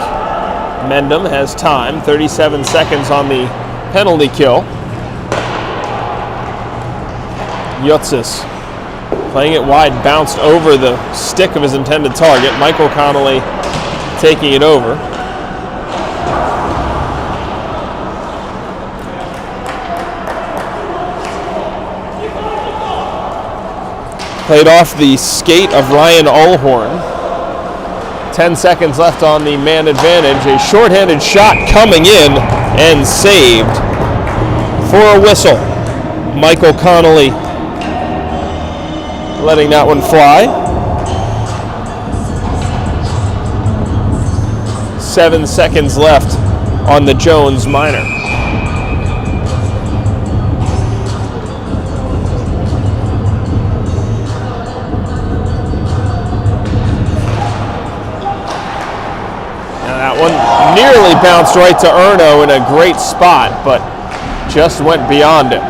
Mendham has time, 37 seconds on the penalty kill. Yutzis playing it wide, bounced over the stick of his intended target. Michael Connolly taking it over. Played off the skate of Ryan Ulhorn. 10 seconds left on the man advantage. A shorthanded shot coming in and saved for a whistle. Michael Connolly letting that one fly. 7 seconds left on the Jones minor. One nearly bounced right to Erno in a great spot, but just went beyond it.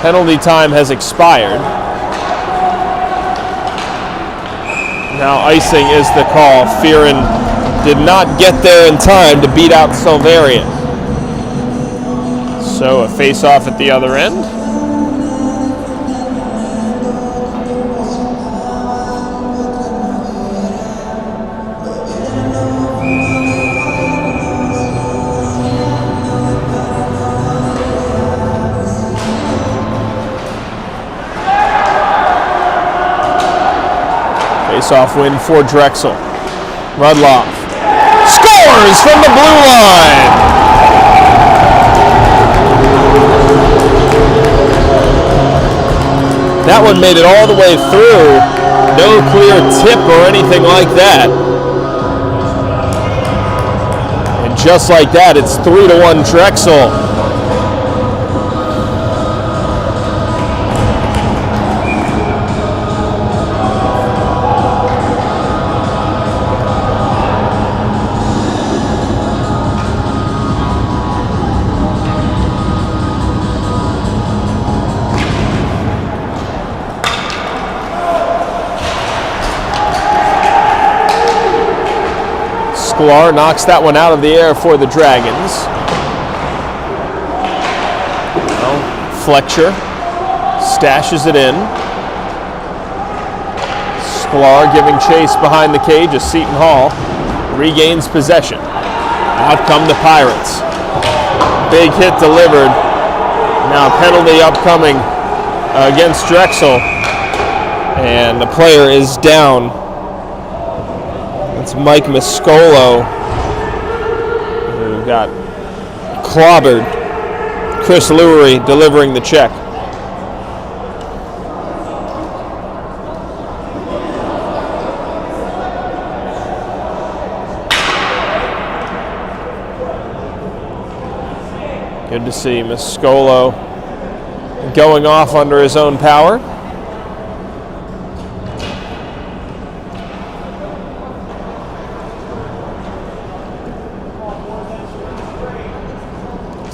Penalty time has expired. Now icing is the call. Fearon did not get there in time to beat out Silverian. So a face-off at the other end. Face-off win for Drexel. Rudloff scores from the blue line. That one made it all the way through. No clear tip or anything like that. And just like that, it's 3-1 Drexel. Sklar knocks that one out of the air for the Dragons. Well, Fletcher stashes it in. Sklar giving chase behind the cage as Seton Hall regains possession. Out come the Pirates. Big hit delivered. Now penalty upcoming against Drexel. And the player is down. It's Mike Miscolo who got clobbered. Chris Lurie delivering the check. Good to see Miscolo going off under his own power.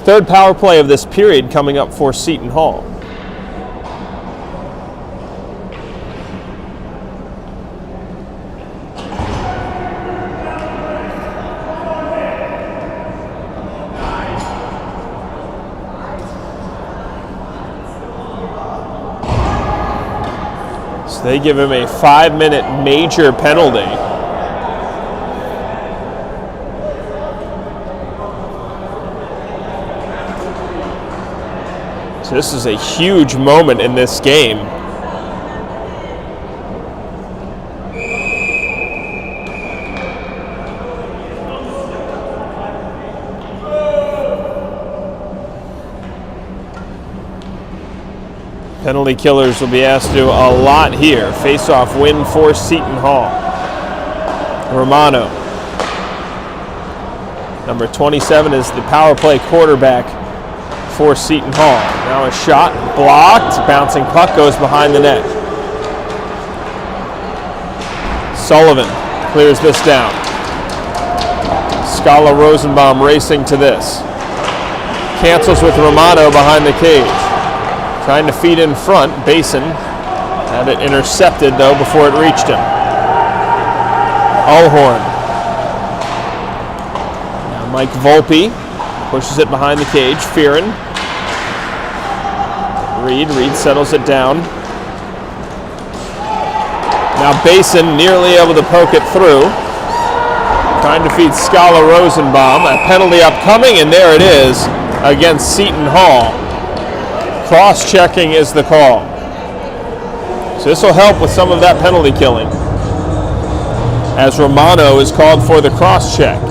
Third power play of this period coming up for Seton Hall. So they give him a 5-minute major penalty. So this is a huge moment in this game. Penalty killers will be asked to do a lot here. Face-off win for Seton Hall. Romano. Number 27 is the power play quarterback for Seton Hall. Now a shot blocked. Bouncing puck goes behind the net. Sullivan clears this down. Scala Rosenbaum racing to this. Cancels with Romano behind the cage. Trying to feed in front. Basin had it intercepted, though, before it reached him. Allhorn. Now Mike Volpe pushes it behind the cage. Fearon. Reed settles it down. Now Basin nearly able to poke it through. Trying to feed Scala Rosenbaum. A penalty upcoming, and there it is against Seton Hall. Cross-checking is the call. So this will help with some of that penalty killing, as Romano is called for the cross-check.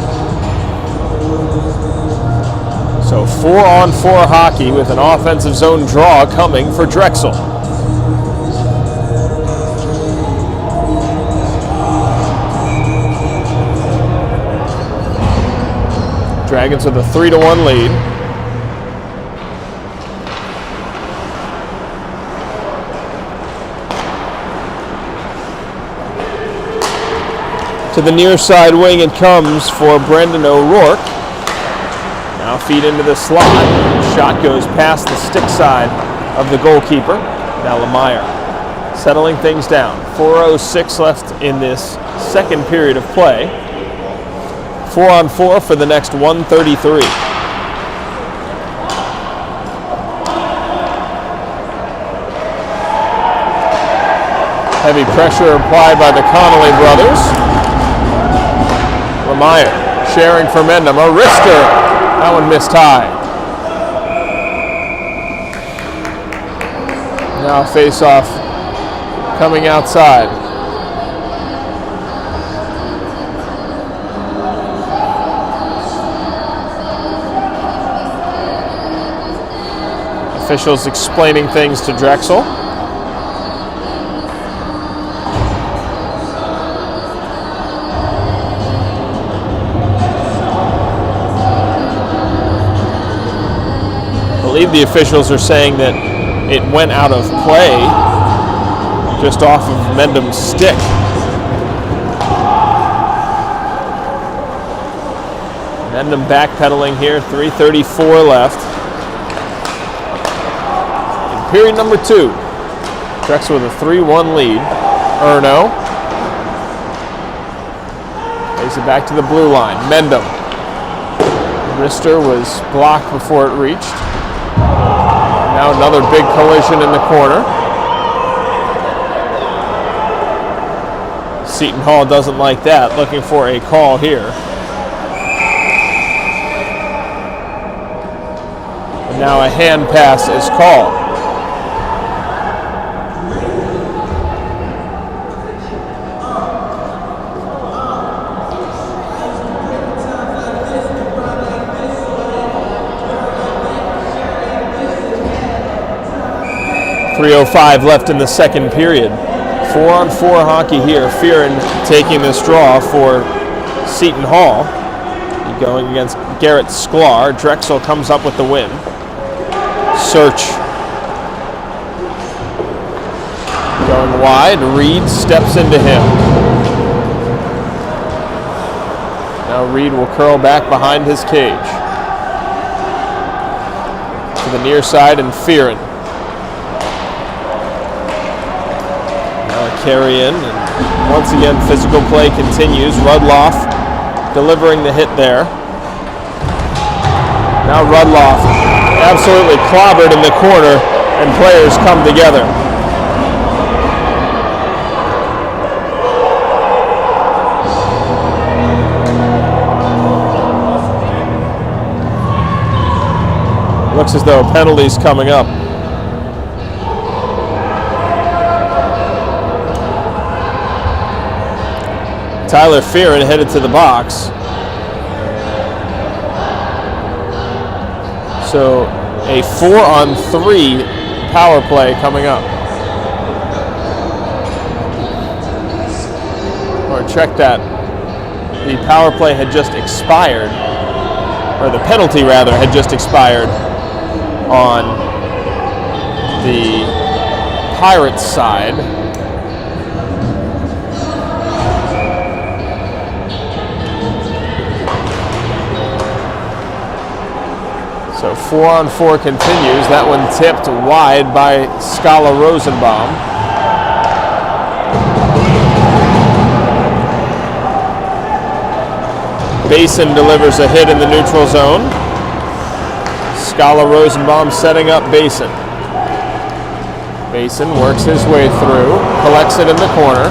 So 4-on-4 hockey with an offensive zone draw coming for Drexel. Dragons with a 3-1 lead. To the near side wing it comes for Brendan O'Rourke. Now feed into the slot. Shot goes past the stick side of the goalkeeper. Now Lemire settling things down. 4:06 left in this second period of play. 4-on-4 for the next 1:33. Heavy pressure applied by the Connolly brothers. Lemire sharing for Mendham. A wrister. That one missed high. Now face-off coming outside. Officials explaining things to Drexel. I believe the officials are saying that it went out of play just off of Mendham's stick. Mendham backpedaling here, 3:34 left. In period number 2, Drexel with a 3-1 lead. Erno takes it back to the blue line. Mendham. Wrister was blocked before it reached. Now another big collision in the corner. Seton Hall doesn't like that, looking for a call here. And now a hand pass is called. .305 left in the second period. 4-on-4 hockey here. Fearon taking this draw for Seton Hall. Going against Garrett Sklar. Drexel comes up with the win. Search. Going wide. Reed steps into him. Now Reed will curl back behind his cage. to the near side and Fearon. Now a carry in, and once again physical play continues. Rudloff delivering the hit there. Now Rudloff absolutely clobbered in the corner, and players come together. Looks as though a penalty's coming up. Tyler Fearon headed to the box. So a 4-on-3 power play coming up. Or check that. The power play had just expired, or the penalty rather had just expired on the Pirates side. So 4-on-4 continues. That one tipped wide by Scala Rosenbaum. Basin delivers a hit in the neutral zone. Scala Rosenbaum setting up Basin. Basin works his way through, collects it in the corner.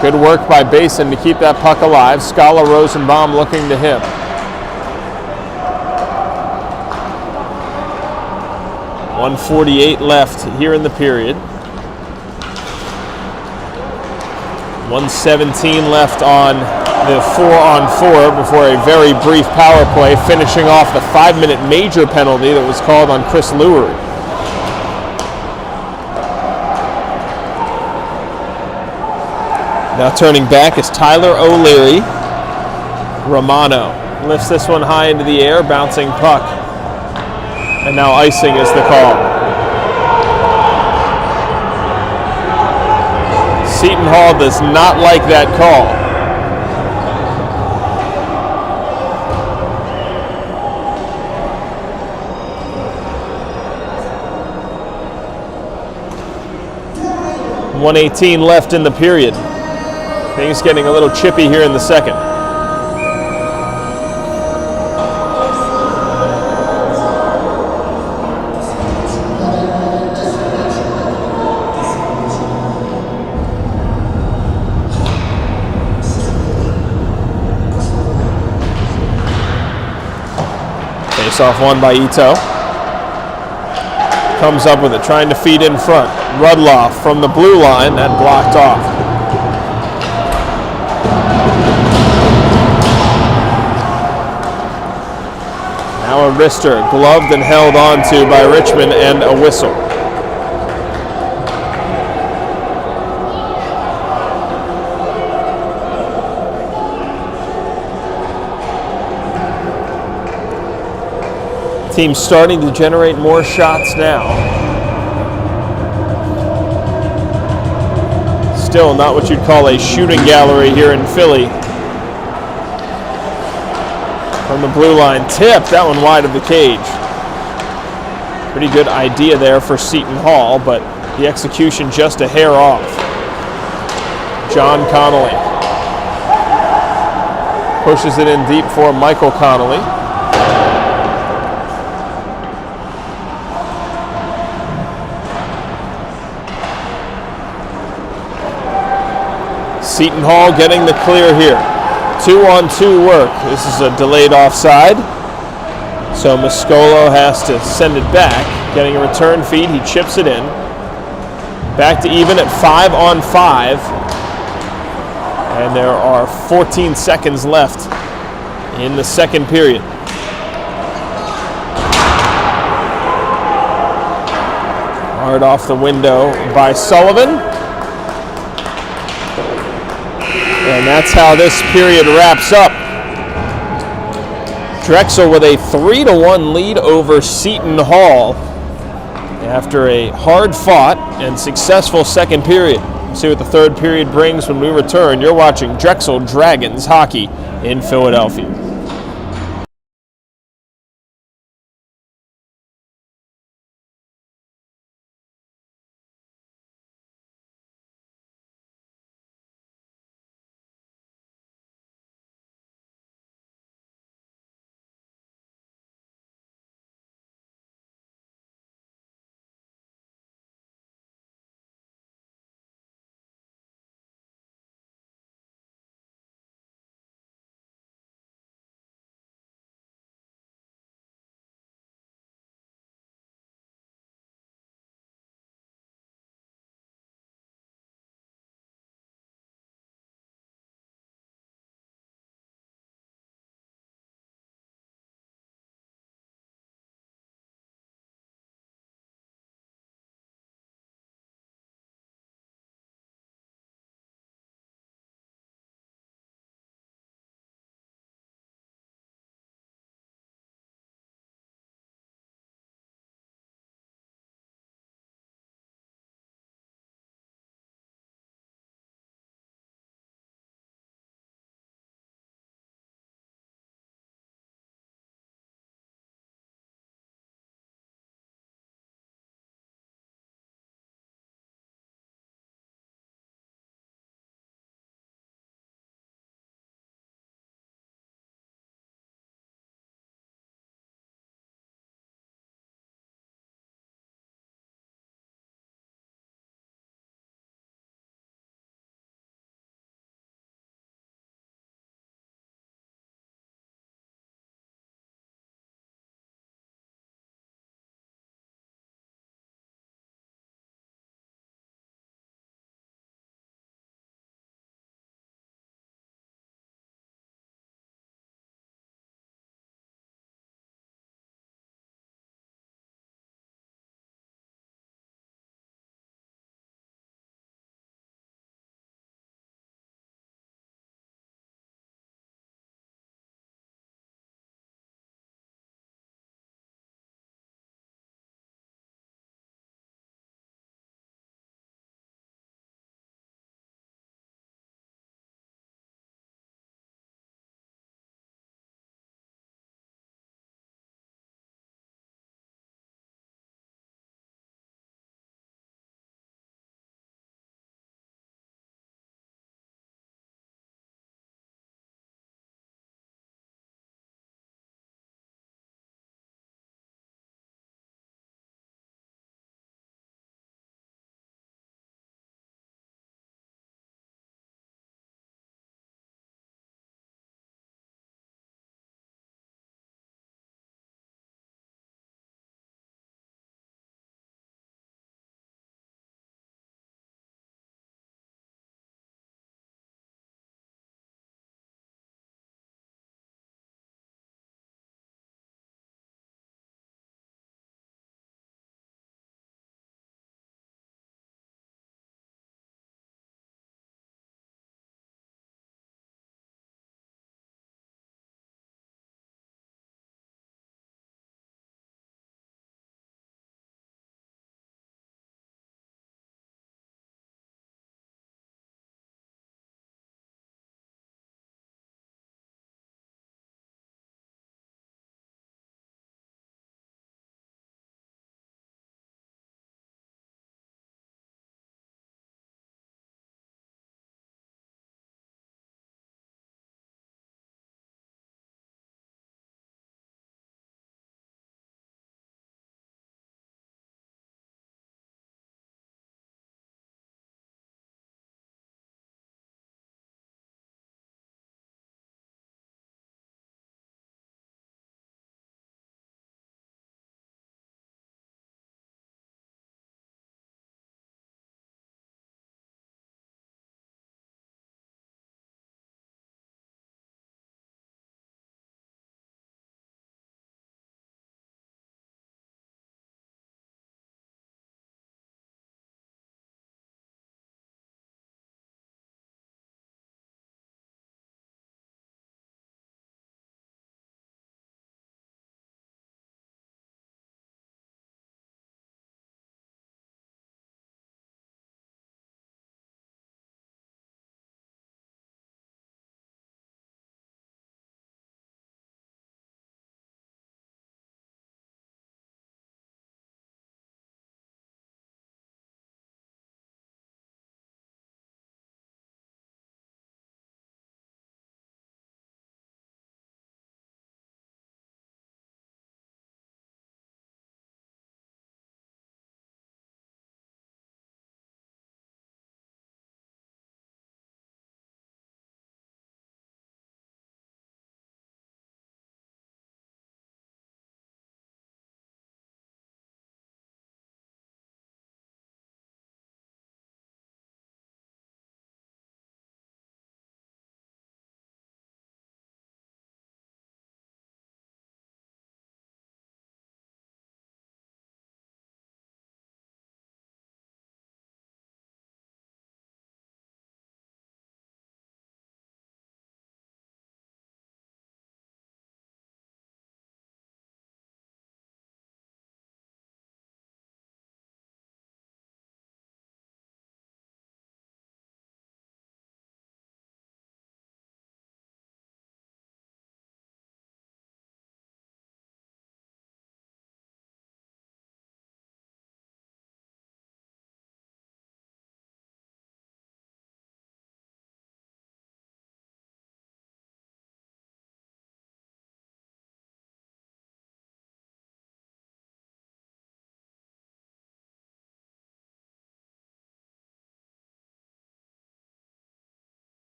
Good work by Basin to keep that puck alive. Scala Rosenbaum looking to him. .148 left here in the period. 1:17 left on the 4-on-4 before a very brief power play, finishing off the 5-minute major penalty that was called on Chris Lurie. Now turning back is Tyler O'Leary. Romano lifts this one high into the air, bouncing puck. And now icing is the call. Seton Hall does not like that call. .118 left in the period. Things getting a little chippy here in the second. Face-off won by Ito. Comes up with it, trying to feed in front. Rudloff from the blue line, that blocked off. Now a wrister, gloved and held onto by Richmond, and a whistle. Team starting to generate more shots now. Still not what you'd call a shooting gallery here in Philly. From the blue line, tip, that one wide of the cage. Pretty good idea there for Seton Hall, but the execution just a hair off. John Connolly pushes it in deep for Michael Connolly. Seton Hall getting the clear here. 2-on-2 work. This is a delayed offside. So Moscolo has to send it back. Getting a return feed, he chips it in. Back to even at 5-on-5. And there are 14 seconds left in the second period. Hard off the window by Sullivan. And that's how this period wraps up. Drexel with a 3-1 lead over Seton Hall after a hard-fought and successful second period. We'll see what the third period brings when we return. You're watching Drexel Dragons hockey in Philadelphia.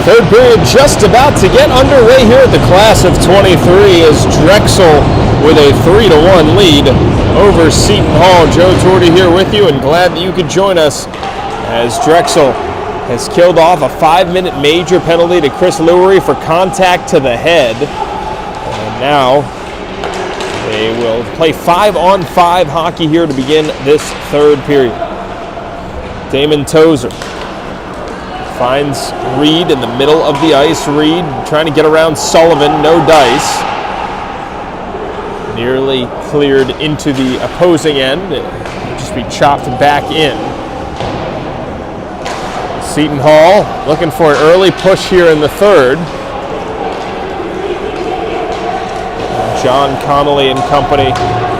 Third period just about to get underway here at the class of 23 as Drexel with a 3-1 lead over Seton Hall. Joe Torty here with you, and glad that you could join us as Drexel has killed off a 5-minute major penalty to Chris Lowery for contact to the head. And now they will play 5-on-5 hockey here to begin this third period. Damon Tozer finds Reed in the middle of the ice. Reed trying to get around Sullivan, no dice. Nearly cleared into the opposing end. It'll just be chopped back in. Seton Hall looking for an early push here in the third. John Connolly and company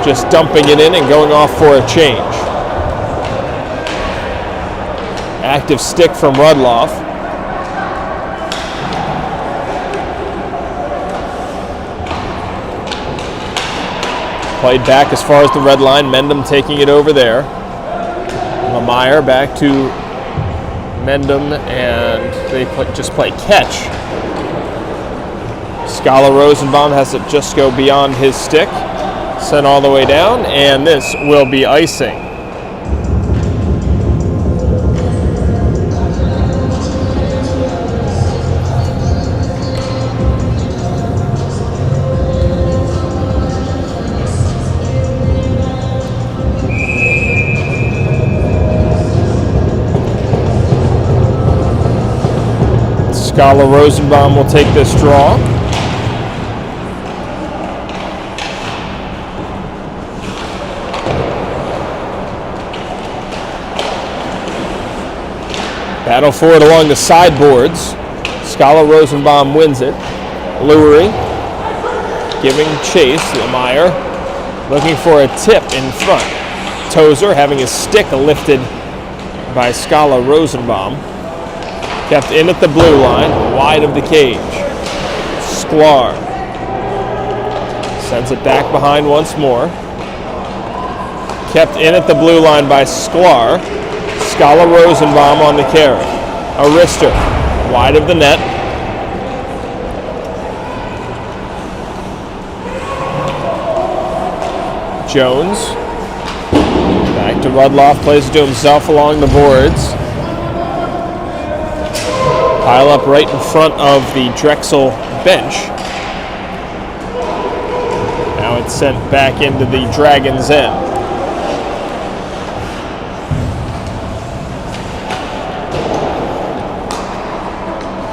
just dumping it in and going off for a change. Active stick from Rudloff. Played back as far as the red line. Mendham taking it over there. Lemire back to Mendham, and they just play catch. Scala Rosenbaum has to just go beyond his stick. Sent all the way down, and this will be icing. Scala Rosenbaum will take this draw. Battle for it along the sideboards. Scala Rosenbaum wins it. Lowery giving chase. Lemire looking for a tip in front. Tozer having his stick lifted by Scala Rosenbaum. Kept in at the blue line, wide of the cage. Sklar sends it back behind once more. Kept in at the blue line by Sklar. Scala Rosenbaum on the carry. Arister, wide of the net. Jones, back to Rudloff, plays it to himself along the boards. Pile up right in front of the Drexel bench. Now it's sent back into the Dragons' end.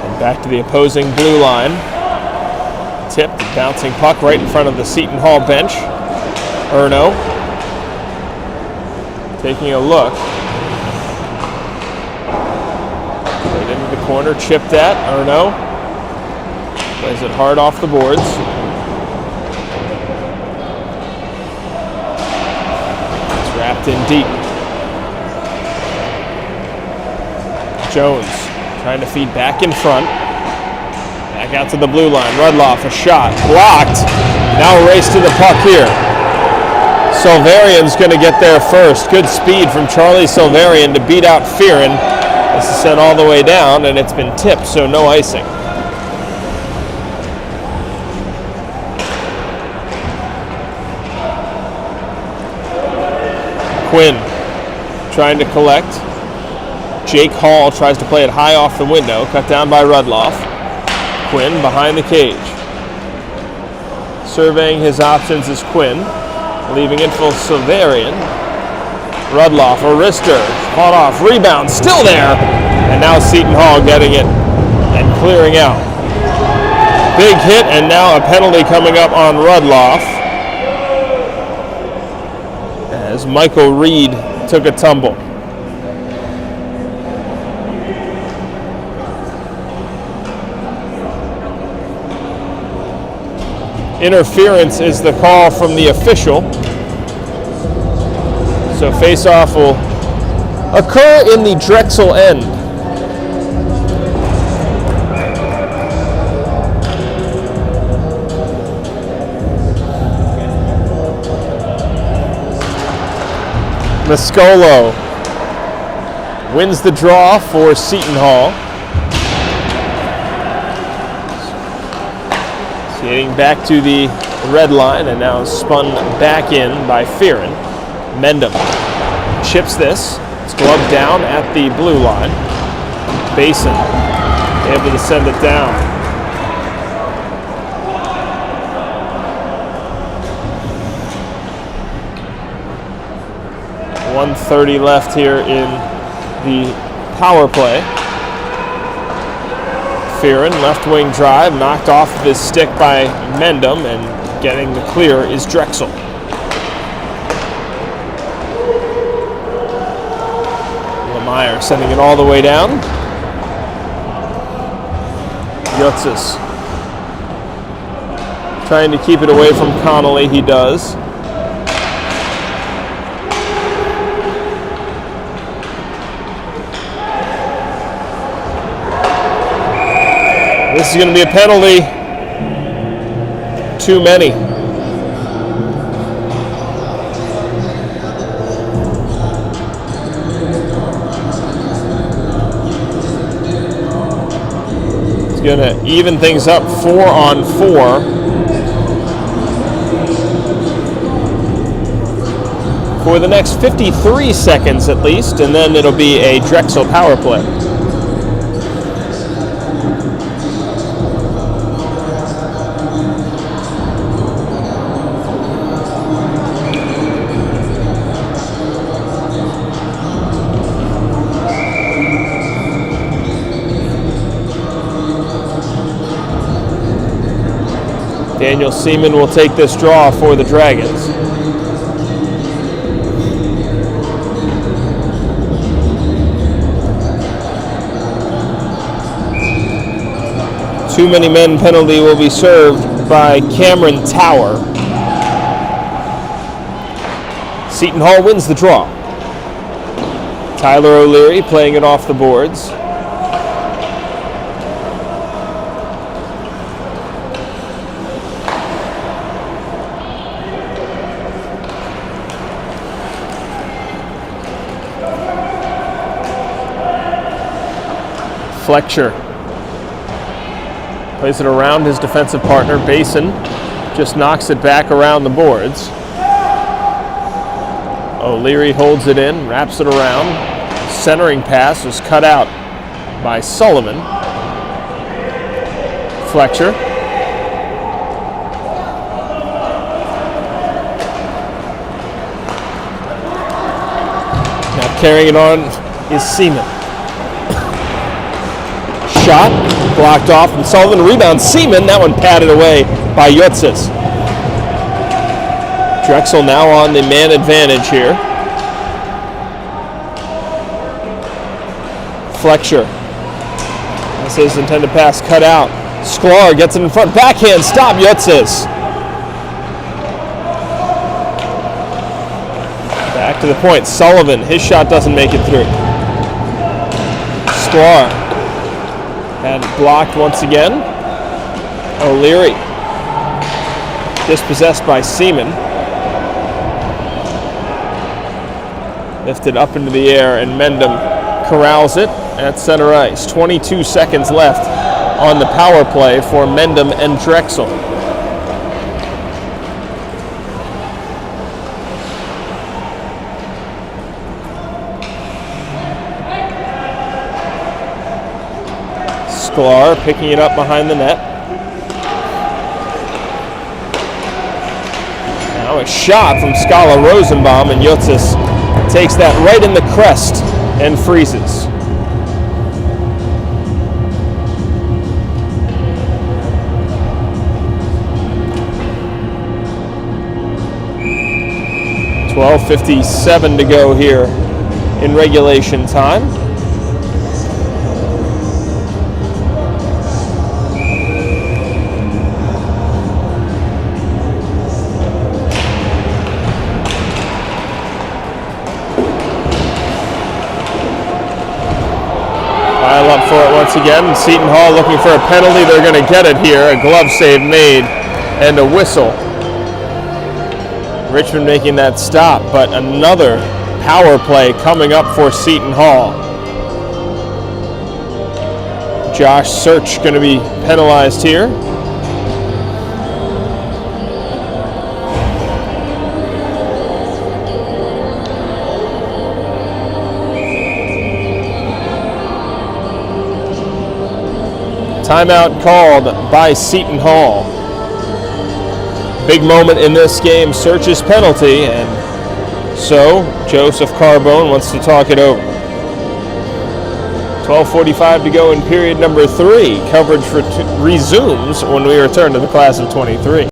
And back to the opposing blue line. Tipped, bouncing puck right in front of the Seton Hall bench. Erno taking a look. Corner chipped at Erno. Plays it hard off the boards. It's wrapped in deep. Jones trying to feed back in front. Back out to the blue line. Rudloff, a shot. Blocked. Now a race to the puck here. Silverian's going to get there first. Good speed from Charlie Silverian to beat out Fearon. This is sent all the way down, and it's been tipped, so no icing. Quinn trying to collect. Jake Hall tries to play it high off the window, cut down by Rudloff. Quinn behind the cage. Surveying his options is Quinn, leaving it for Silverian. Rudloff, Arister, caught off, rebound, still there, and now Seton Hall getting it and clearing out. Big hit, and now a penalty coming up on Rudloff as Michael Reed took a tumble. Interference is the call from the official. So face-off will occur in the Drexel end. Mascolo wins the draw for Seton Hall. Skating back to the red line and now spun back in by Fearon. Mendham chips this. It's gloved down at the blue line. Basin able to send it down. .130 left here in the power play. Fearon, left wing drive, knocked off his stick by Mendham, and getting the clear is Drexel. Lemire sending it all the way down. Yutzis trying to keep it away from Connolly, he does. This is going to be a penalty. Too many. It's going to even things up 4-on-4. For the next 53 seconds at least, and then it'll be a Drexel power play. Daniel Seaman will take this draw for the Dragons. Too many men penalty will be served by Cameron Tower. Seton Hall wins the draw. Tyler O'Leary playing it off the boards. Fletcher plays it around his defensive partner. Basin just knocks it back around the boards. O'Leary holds it in, wraps it around. Centering pass was cut out by Sullivan. Fletcher. Now carrying it on is Seaman. Shot, blocked off, and Sullivan rebounds Seaman. That one patted away by Yutzis. Drexel now on the man advantage here. Fletcher. This is intended pass cut out. Sklar gets it in front. Backhand stop, Yutzis. Back to the point. Sullivan, his shot doesn't make it through. Sklar. And blocked once again. O'Leary dispossessed by Seaman. Lifted up into the air and Mendham corrals it at center ice. 22 seconds left on the power play for Mendham and Drexel. Sklar picking it up behind the net. Now a shot from Scala Rosenbaum, and Yutzis takes that right in the crest and freezes. .12:57 to go here in regulation time. Up for it once again. Seton Hall looking for a penalty. They're going to get it here. A glove save made and a whistle. Richmond making that stop, but another power play coming up for Seton Hall. Josh Search going to be penalized here. Timeout called by Seton Hall. Big moment in this game, Search's penalty, and so Joseph Carbone wants to talk it over. 12:45 to go in period number 3. Coverage resumes when we return to the class of 23.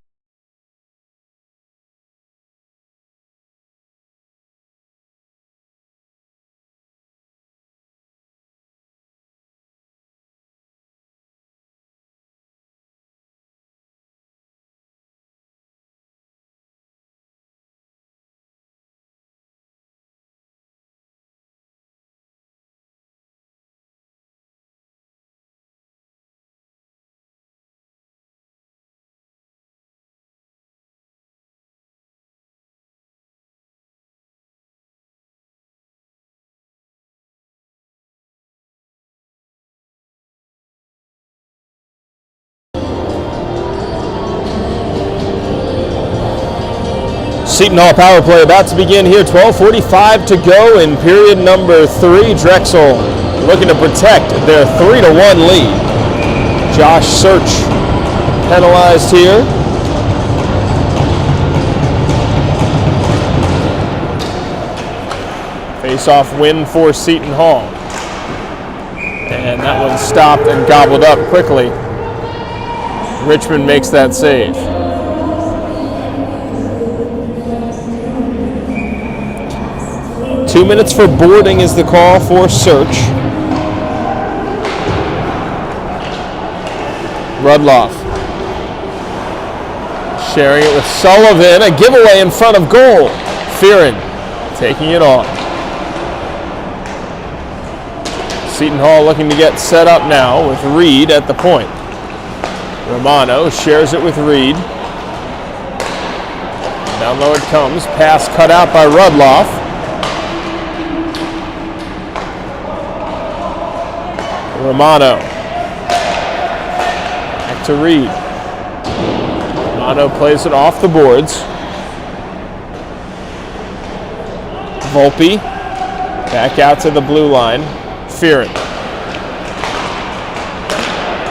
Seton Hall power play about to begin here. 12:45 to go in period number 3. Drexel looking to protect their 3-1 lead. Josh Search penalized here. Face-off win for Seton Hall. And that one stopped and gobbled up quickly. Richmond makes that save. Two minutes for boarding is the call for Search. Rudloff sharing it with Sullivan. A giveaway in front of goal. Fearon taking it on. Seton Hall looking to get set up now with Reed at the point. Romano shares it with Reed. Down low it comes. Pass cut out by Rudloff. Romano. Back to Reed. Romano plays it off the boards. Volpe. Back out to the blue line. Fearon.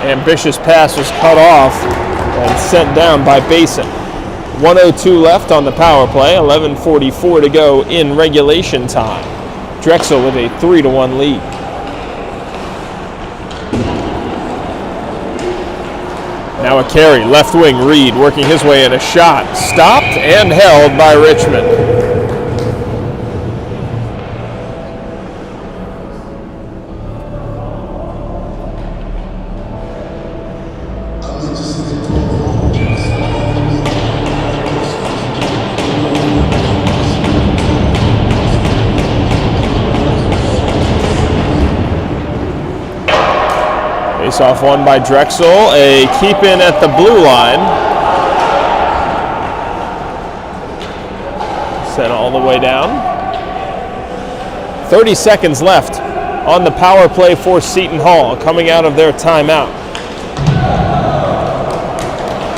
Ambitious pass was cut off and sent down by Basin. 1:02 left on the power play. 11:44 to go in regulation time. Drexel with a 3-1 lead. Now a carry, left wing, Reed working his way in a shot. Stopped and held by Richmond. Face-off won by Drexel. A keep-in at the blue line. Sent all the way down. 30 seconds left on the power play for Seton Hall coming out of their timeout.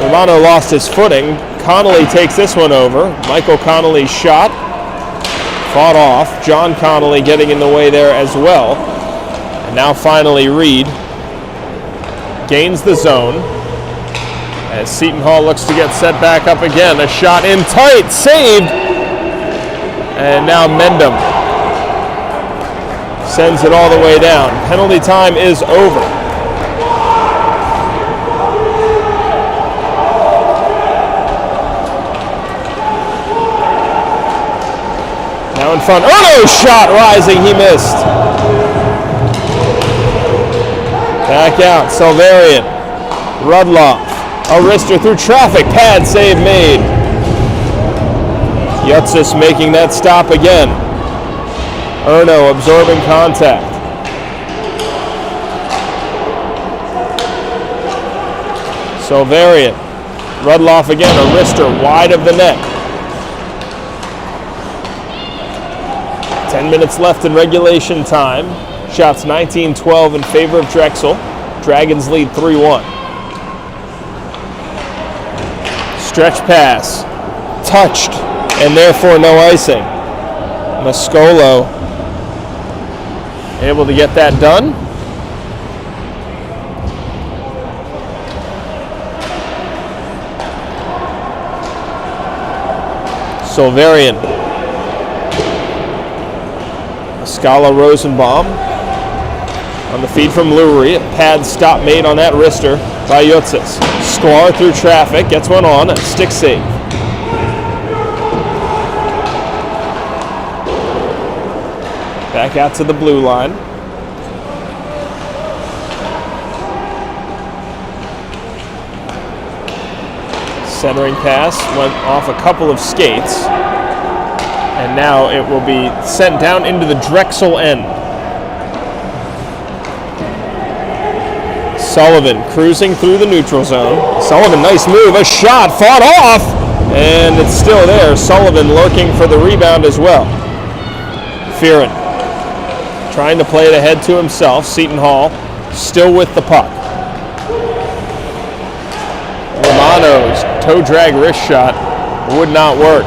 Romano lost his footing. Connolly takes this one over. Michael Connolly's shot. Fought off. John Connolly getting in the way there as well. And now finally Reed gains the zone as Seton Hall looks to get set back up again. A shot in tight, saved, and now Mendham sends it all the way down. Penalty time is over. Now in front, Erno's shot rising, he missed. Back out, Salvarian, Rudloff, a wrister through traffic, pad save made. Yutsis making that stop again. Erno absorbing contact. Salvarian, Rudloff again, a wrister wide of the net. 10 minutes left in regulation time. Shots 19-12 in favor of Drexel. Dragons lead 3-1. Stretch pass. Touched, and therefore no icing. Mascolo able to get that done. Solverian. Scala Rosenbaum on the feed from Lurie. A pad stop made on that wrister by Yutzis. Sklar through traffic, gets one on, a stick save. Back out to the blue line. Centering pass went off a couple of skates. And now it will be sent down into the Drexel end. Sullivan cruising through the neutral zone. Sullivan, nice move, a shot, fought off, and it's still there. Sullivan lurking for the rebound as well. Fearon trying to play it ahead to himself. Seton Hall still with the puck. Romano's toe drag wrist shot would not work.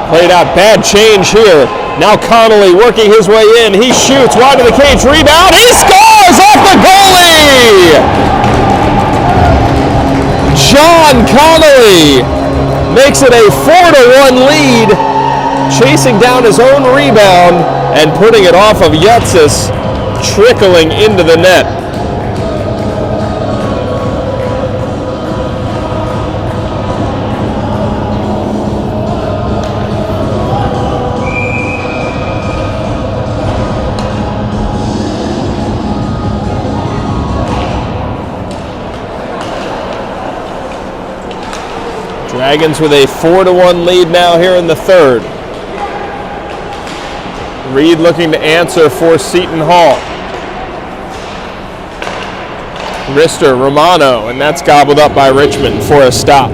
Played out, bad change here. Now Connolly working his way in. He shoots wide of the cage, rebound. He scores off the goalie! John Connolly makes it a 4-1 lead, chasing down his own rebound and putting it off of Yutzis, trickling into the net. Dragons with a 4-1 lead now here in the third. Reed looking to answer for Seton Hall. Wrister, Romano, and that's gobbled up by Richmond for a stop.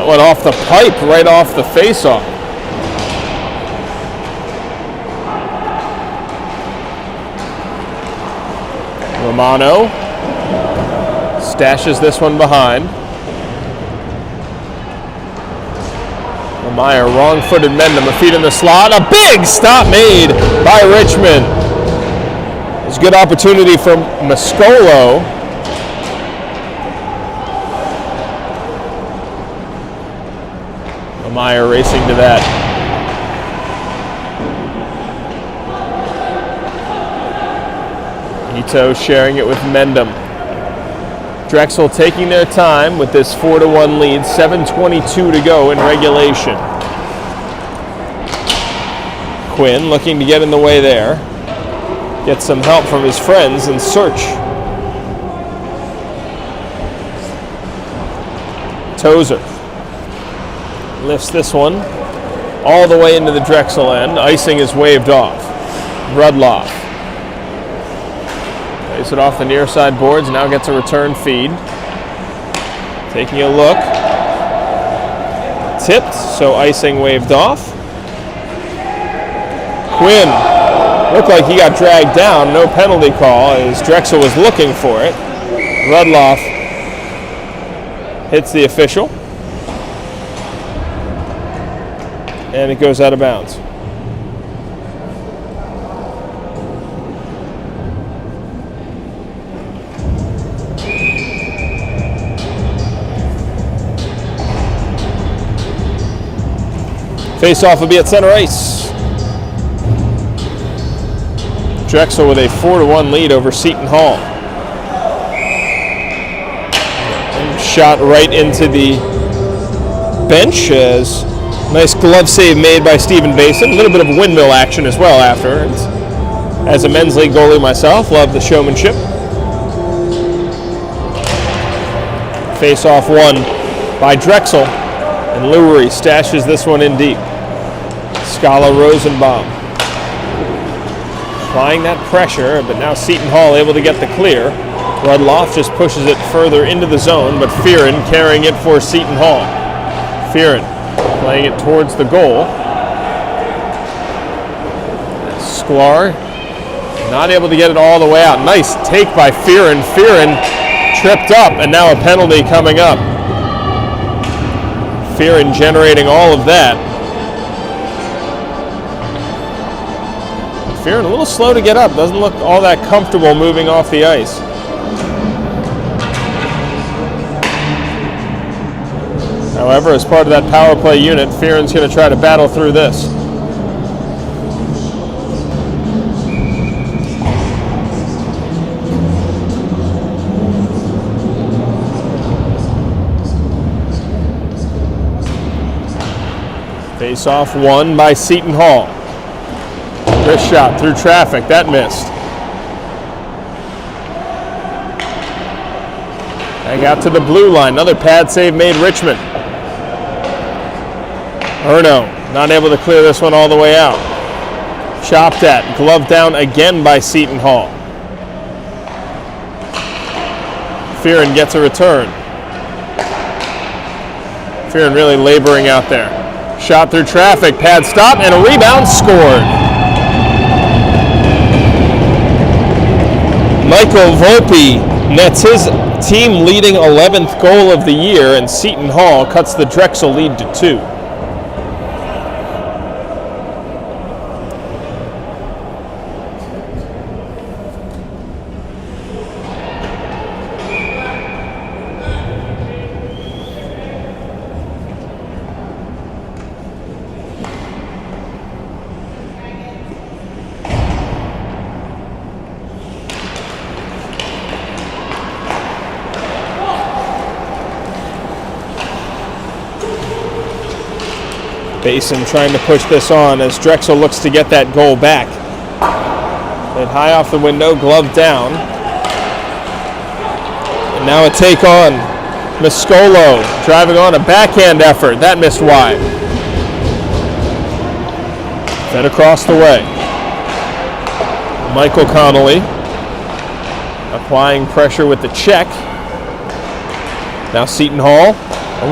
Went off the pipe, right off the face-off. Romano stashes this one behind. Lemire, wrong-footed Mendham, a feed in the slot. A big stop made by Richmond. It's a good opportunity for Mascolo. Meyer racing to that. Ito sharing it with Mendham. Drexel taking their time with this 4-1 lead, 7:22 to go in regulation. Quinn looking to get in the way there. Gets some help from his friends in search. Tozer lifts this one all the way into the Drexel end. Icing is waved off. Rudloff plays it off the near side boards, now gets a return feed. Taking a look. Tipped, so icing waved off. Quinn looked like he got dragged down. No penalty call as Drexel was looking for it. Rudloff hits the official. And it goes out of bounds. Face-off will be at center ice. Drexel with a 4-1 lead over Seton Hall. And shot right into the bench as nice glove save made by Stephen Basin. A little bit of windmill action as well after. As a men's league goalie myself, love the showmanship. Face-off won by Drexel, and Lurie stashes this one in deep. Scala Rosenbaum applying that pressure, but now Seton Hall able to get the clear. Rudloff just pushes it further into the zone, but Fearon carrying it for Seton Hall. Fearon playing it towards the goal. Sklar not able to get it all the way out. Nice take by Fearon. Fearon tripped up, and now a penalty coming up. Fearon generating all of that. Fearon a little slow to get up. Doesn't look all that comfortable moving off the ice. However, as part of that power play unit, Fearon's going to try to battle through this. Face-off won by Seton Hall. Wrist shot through traffic. That missed. They got to the blue line. Another pad save made Richmond. Erno not able to clear this one all the way out. Chopped at. Glove down again by Seton Hall. Fearon gets a return. Fearon really laboring out there. Shot through traffic. Pad stop and a rebound scored. Michael Volpe nets his team leading 11th goal of the year, and Seton Hall cuts the Drexel lead to 2. Basin trying to push this on as Drexel looks to get that goal back. Played high off the window, glove down. And now a take on. Miscolo driving on a backhand effort. That missed wide. Fed across the way. Michael Connolly applying pressure with the check. Now Seton Hall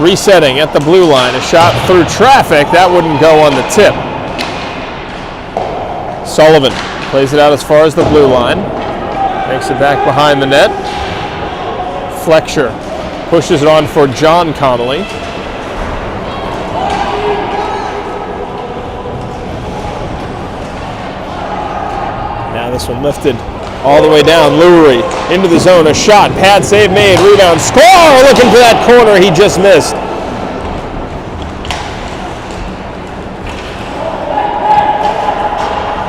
resetting at the blue line. A shot through traffic. That wouldn't go on the tip. Sullivan plays it out as far as the blue line. Makes it back behind the net. Fletcher pushes it on for John Connolly. Now this one lifted all the way down. Lurie into the zone. A shot. Pad save made. Rebound. Score! Looking for that corner. He just missed.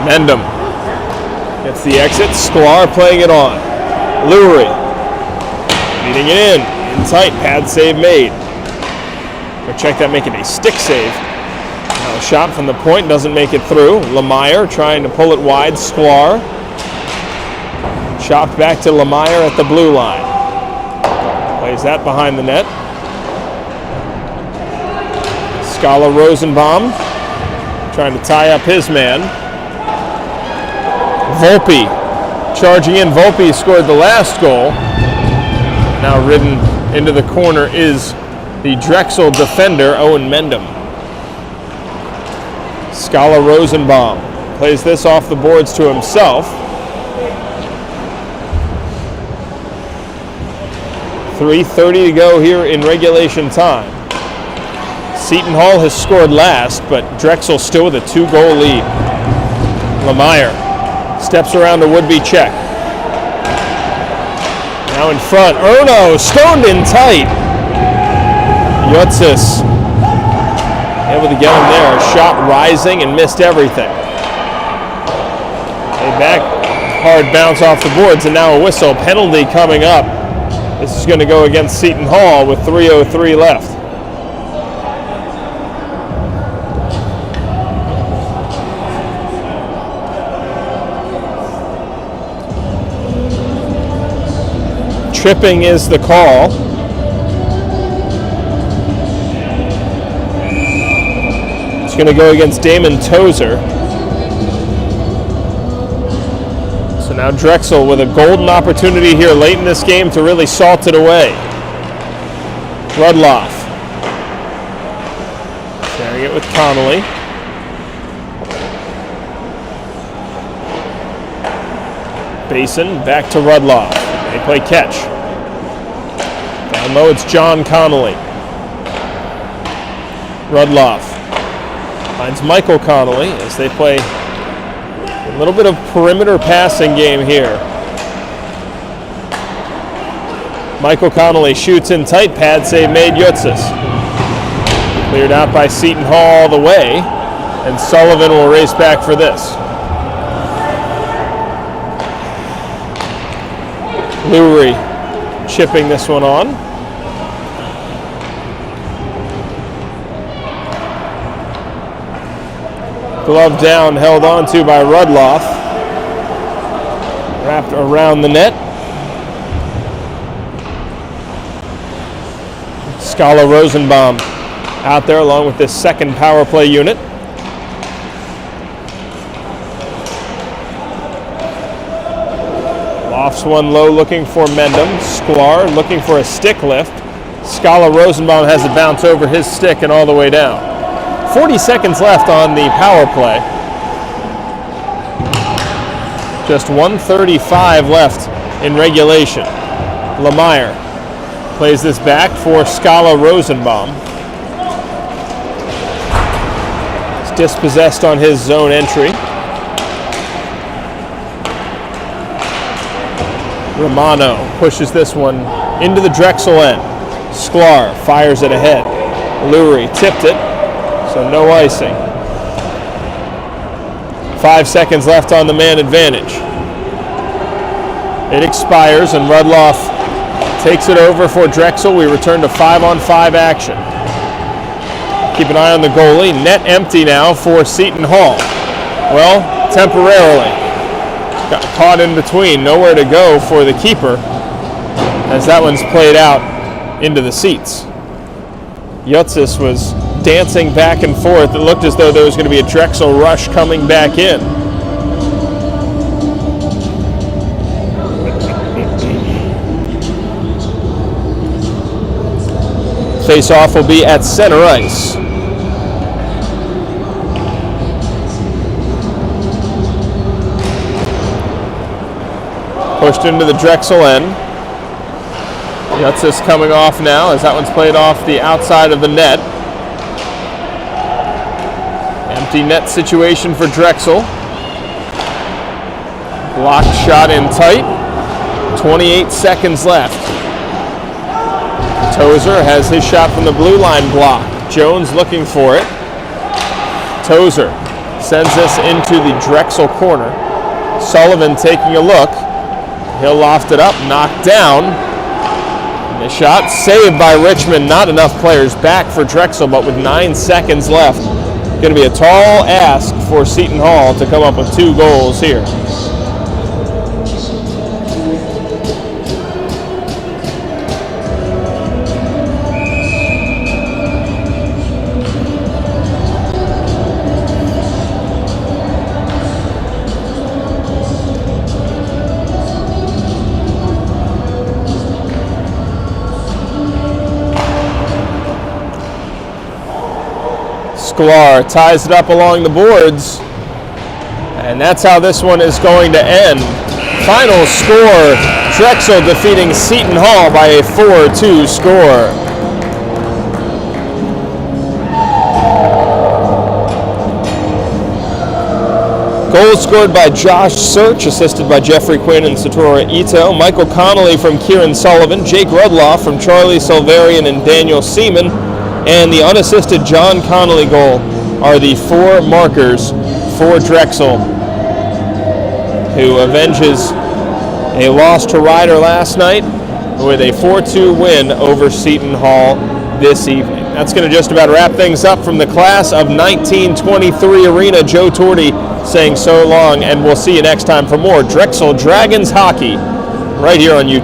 Mendham gets the exit. Sklar playing it on. Lurie feeding it in. In tight. Pad save made. We'll check that making a stick save. Now a shot from the point doesn't make it through. Lemire trying to pull it wide. Sklar. Chopped back to Lemire at the blue line. Plays that behind the net. Scala Rosenbaum trying to tie up his man. Volpe charging in. Volpe scored the last goal. Now ridden into the corner is the Drexel defender, Owen Mendham. Scala Rosenbaum plays this off the boards to himself. 3:30 to go here in regulation time. Seton Hall has scored last, but Drexel still with a 2-goal lead. Lemire steps around a would-be check. Now in front, Erno stoned in tight. Yotzis able to get him there. Shot rising and missed everything. A back hard bounce off the boards and now a whistle. Penalty coming up. This is going to go against Seton Hall with 3:03 left. Tripping is the call. It's going to go against Damon Tozer. So now Drexel with a golden opportunity here late in this game to really salt it away. Rudloff sharing it with Connolly. Basin back to Rudloff. They play catch. Down low, it's John Connolly. Rudloff finds Michael Connolly as they play a little bit of perimeter passing game here. Michael Connolly shoots in tight, pad save made, Yutzis. Cleared out by Seton Hall all the way, and Sullivan will race back for this. Lurie chipping this one on. Glove down, held on to by Rudloff. Wrapped around the net. Scala Rosenbaum out there along with this second power play unit. Lofts one low looking for Mendham. Sklar looking for a stick lift. Scala Rosenbaum has it bounce over his stick and all the way down. 40 seconds left on the power play. Just 1:35 left in regulation. Lemire plays this back for Scala Rosenbaum. He's dispossessed on his zone entry. Romano pushes this one into the Drexel end. Sklar fires it ahead. Lurie tipped it, so no icing. 5 seconds left on the man advantage. It expires and Rudloff takes it over for Drexel. We return to 5-on-5 action. Keep an eye on the goalie. Net empty now for Seton Hall. Well, temporarily. Got caught in between. Nowhere to go for the keeper as that one's played out into the seats. Yutzis was dancing back and forth. It looked as though there was going to be a Drexel rush coming back in. Face-off will be at center ice. Pushed into the Drexel end. Yutzis coming off now as that one's played off the outside of the net. Empty net situation for Drexel. Blocked shot in tight. 28 seconds left. Tozer has his shot from the blue line blocked. Jones looking for it. Tozer sends this into the Drexel corner. Sullivan taking a look. He'll loft it up, knocked down. And the shot saved by Richmond. Not enough players back for Drexel, but with 9 seconds left, going to be a tall ask for Seton Hall to come up with 2 goals here. Sklar ties it up along the boards, and that's how this one is going to end. Final score, Drexel defeating Seton Hall by a 4-2 score. Goals scored by Josh Search, assisted by Jeffrey Quinn and Satoru Ito. Michael Connolly from Kieran Sullivan. Jake Rudloff from Charlie Silverian and Daniel Seaman. And the unassisted John Connolly goal are the 4 markers for Drexel, who avenges a loss to Ryder last night with a 4-2 win over Seton Hall this evening. That's going to just about wrap things up from the class of 1923 arena. Joe Torti saying so long, and we'll see you next time for more Drexel Dragons hockey right here on YouTube.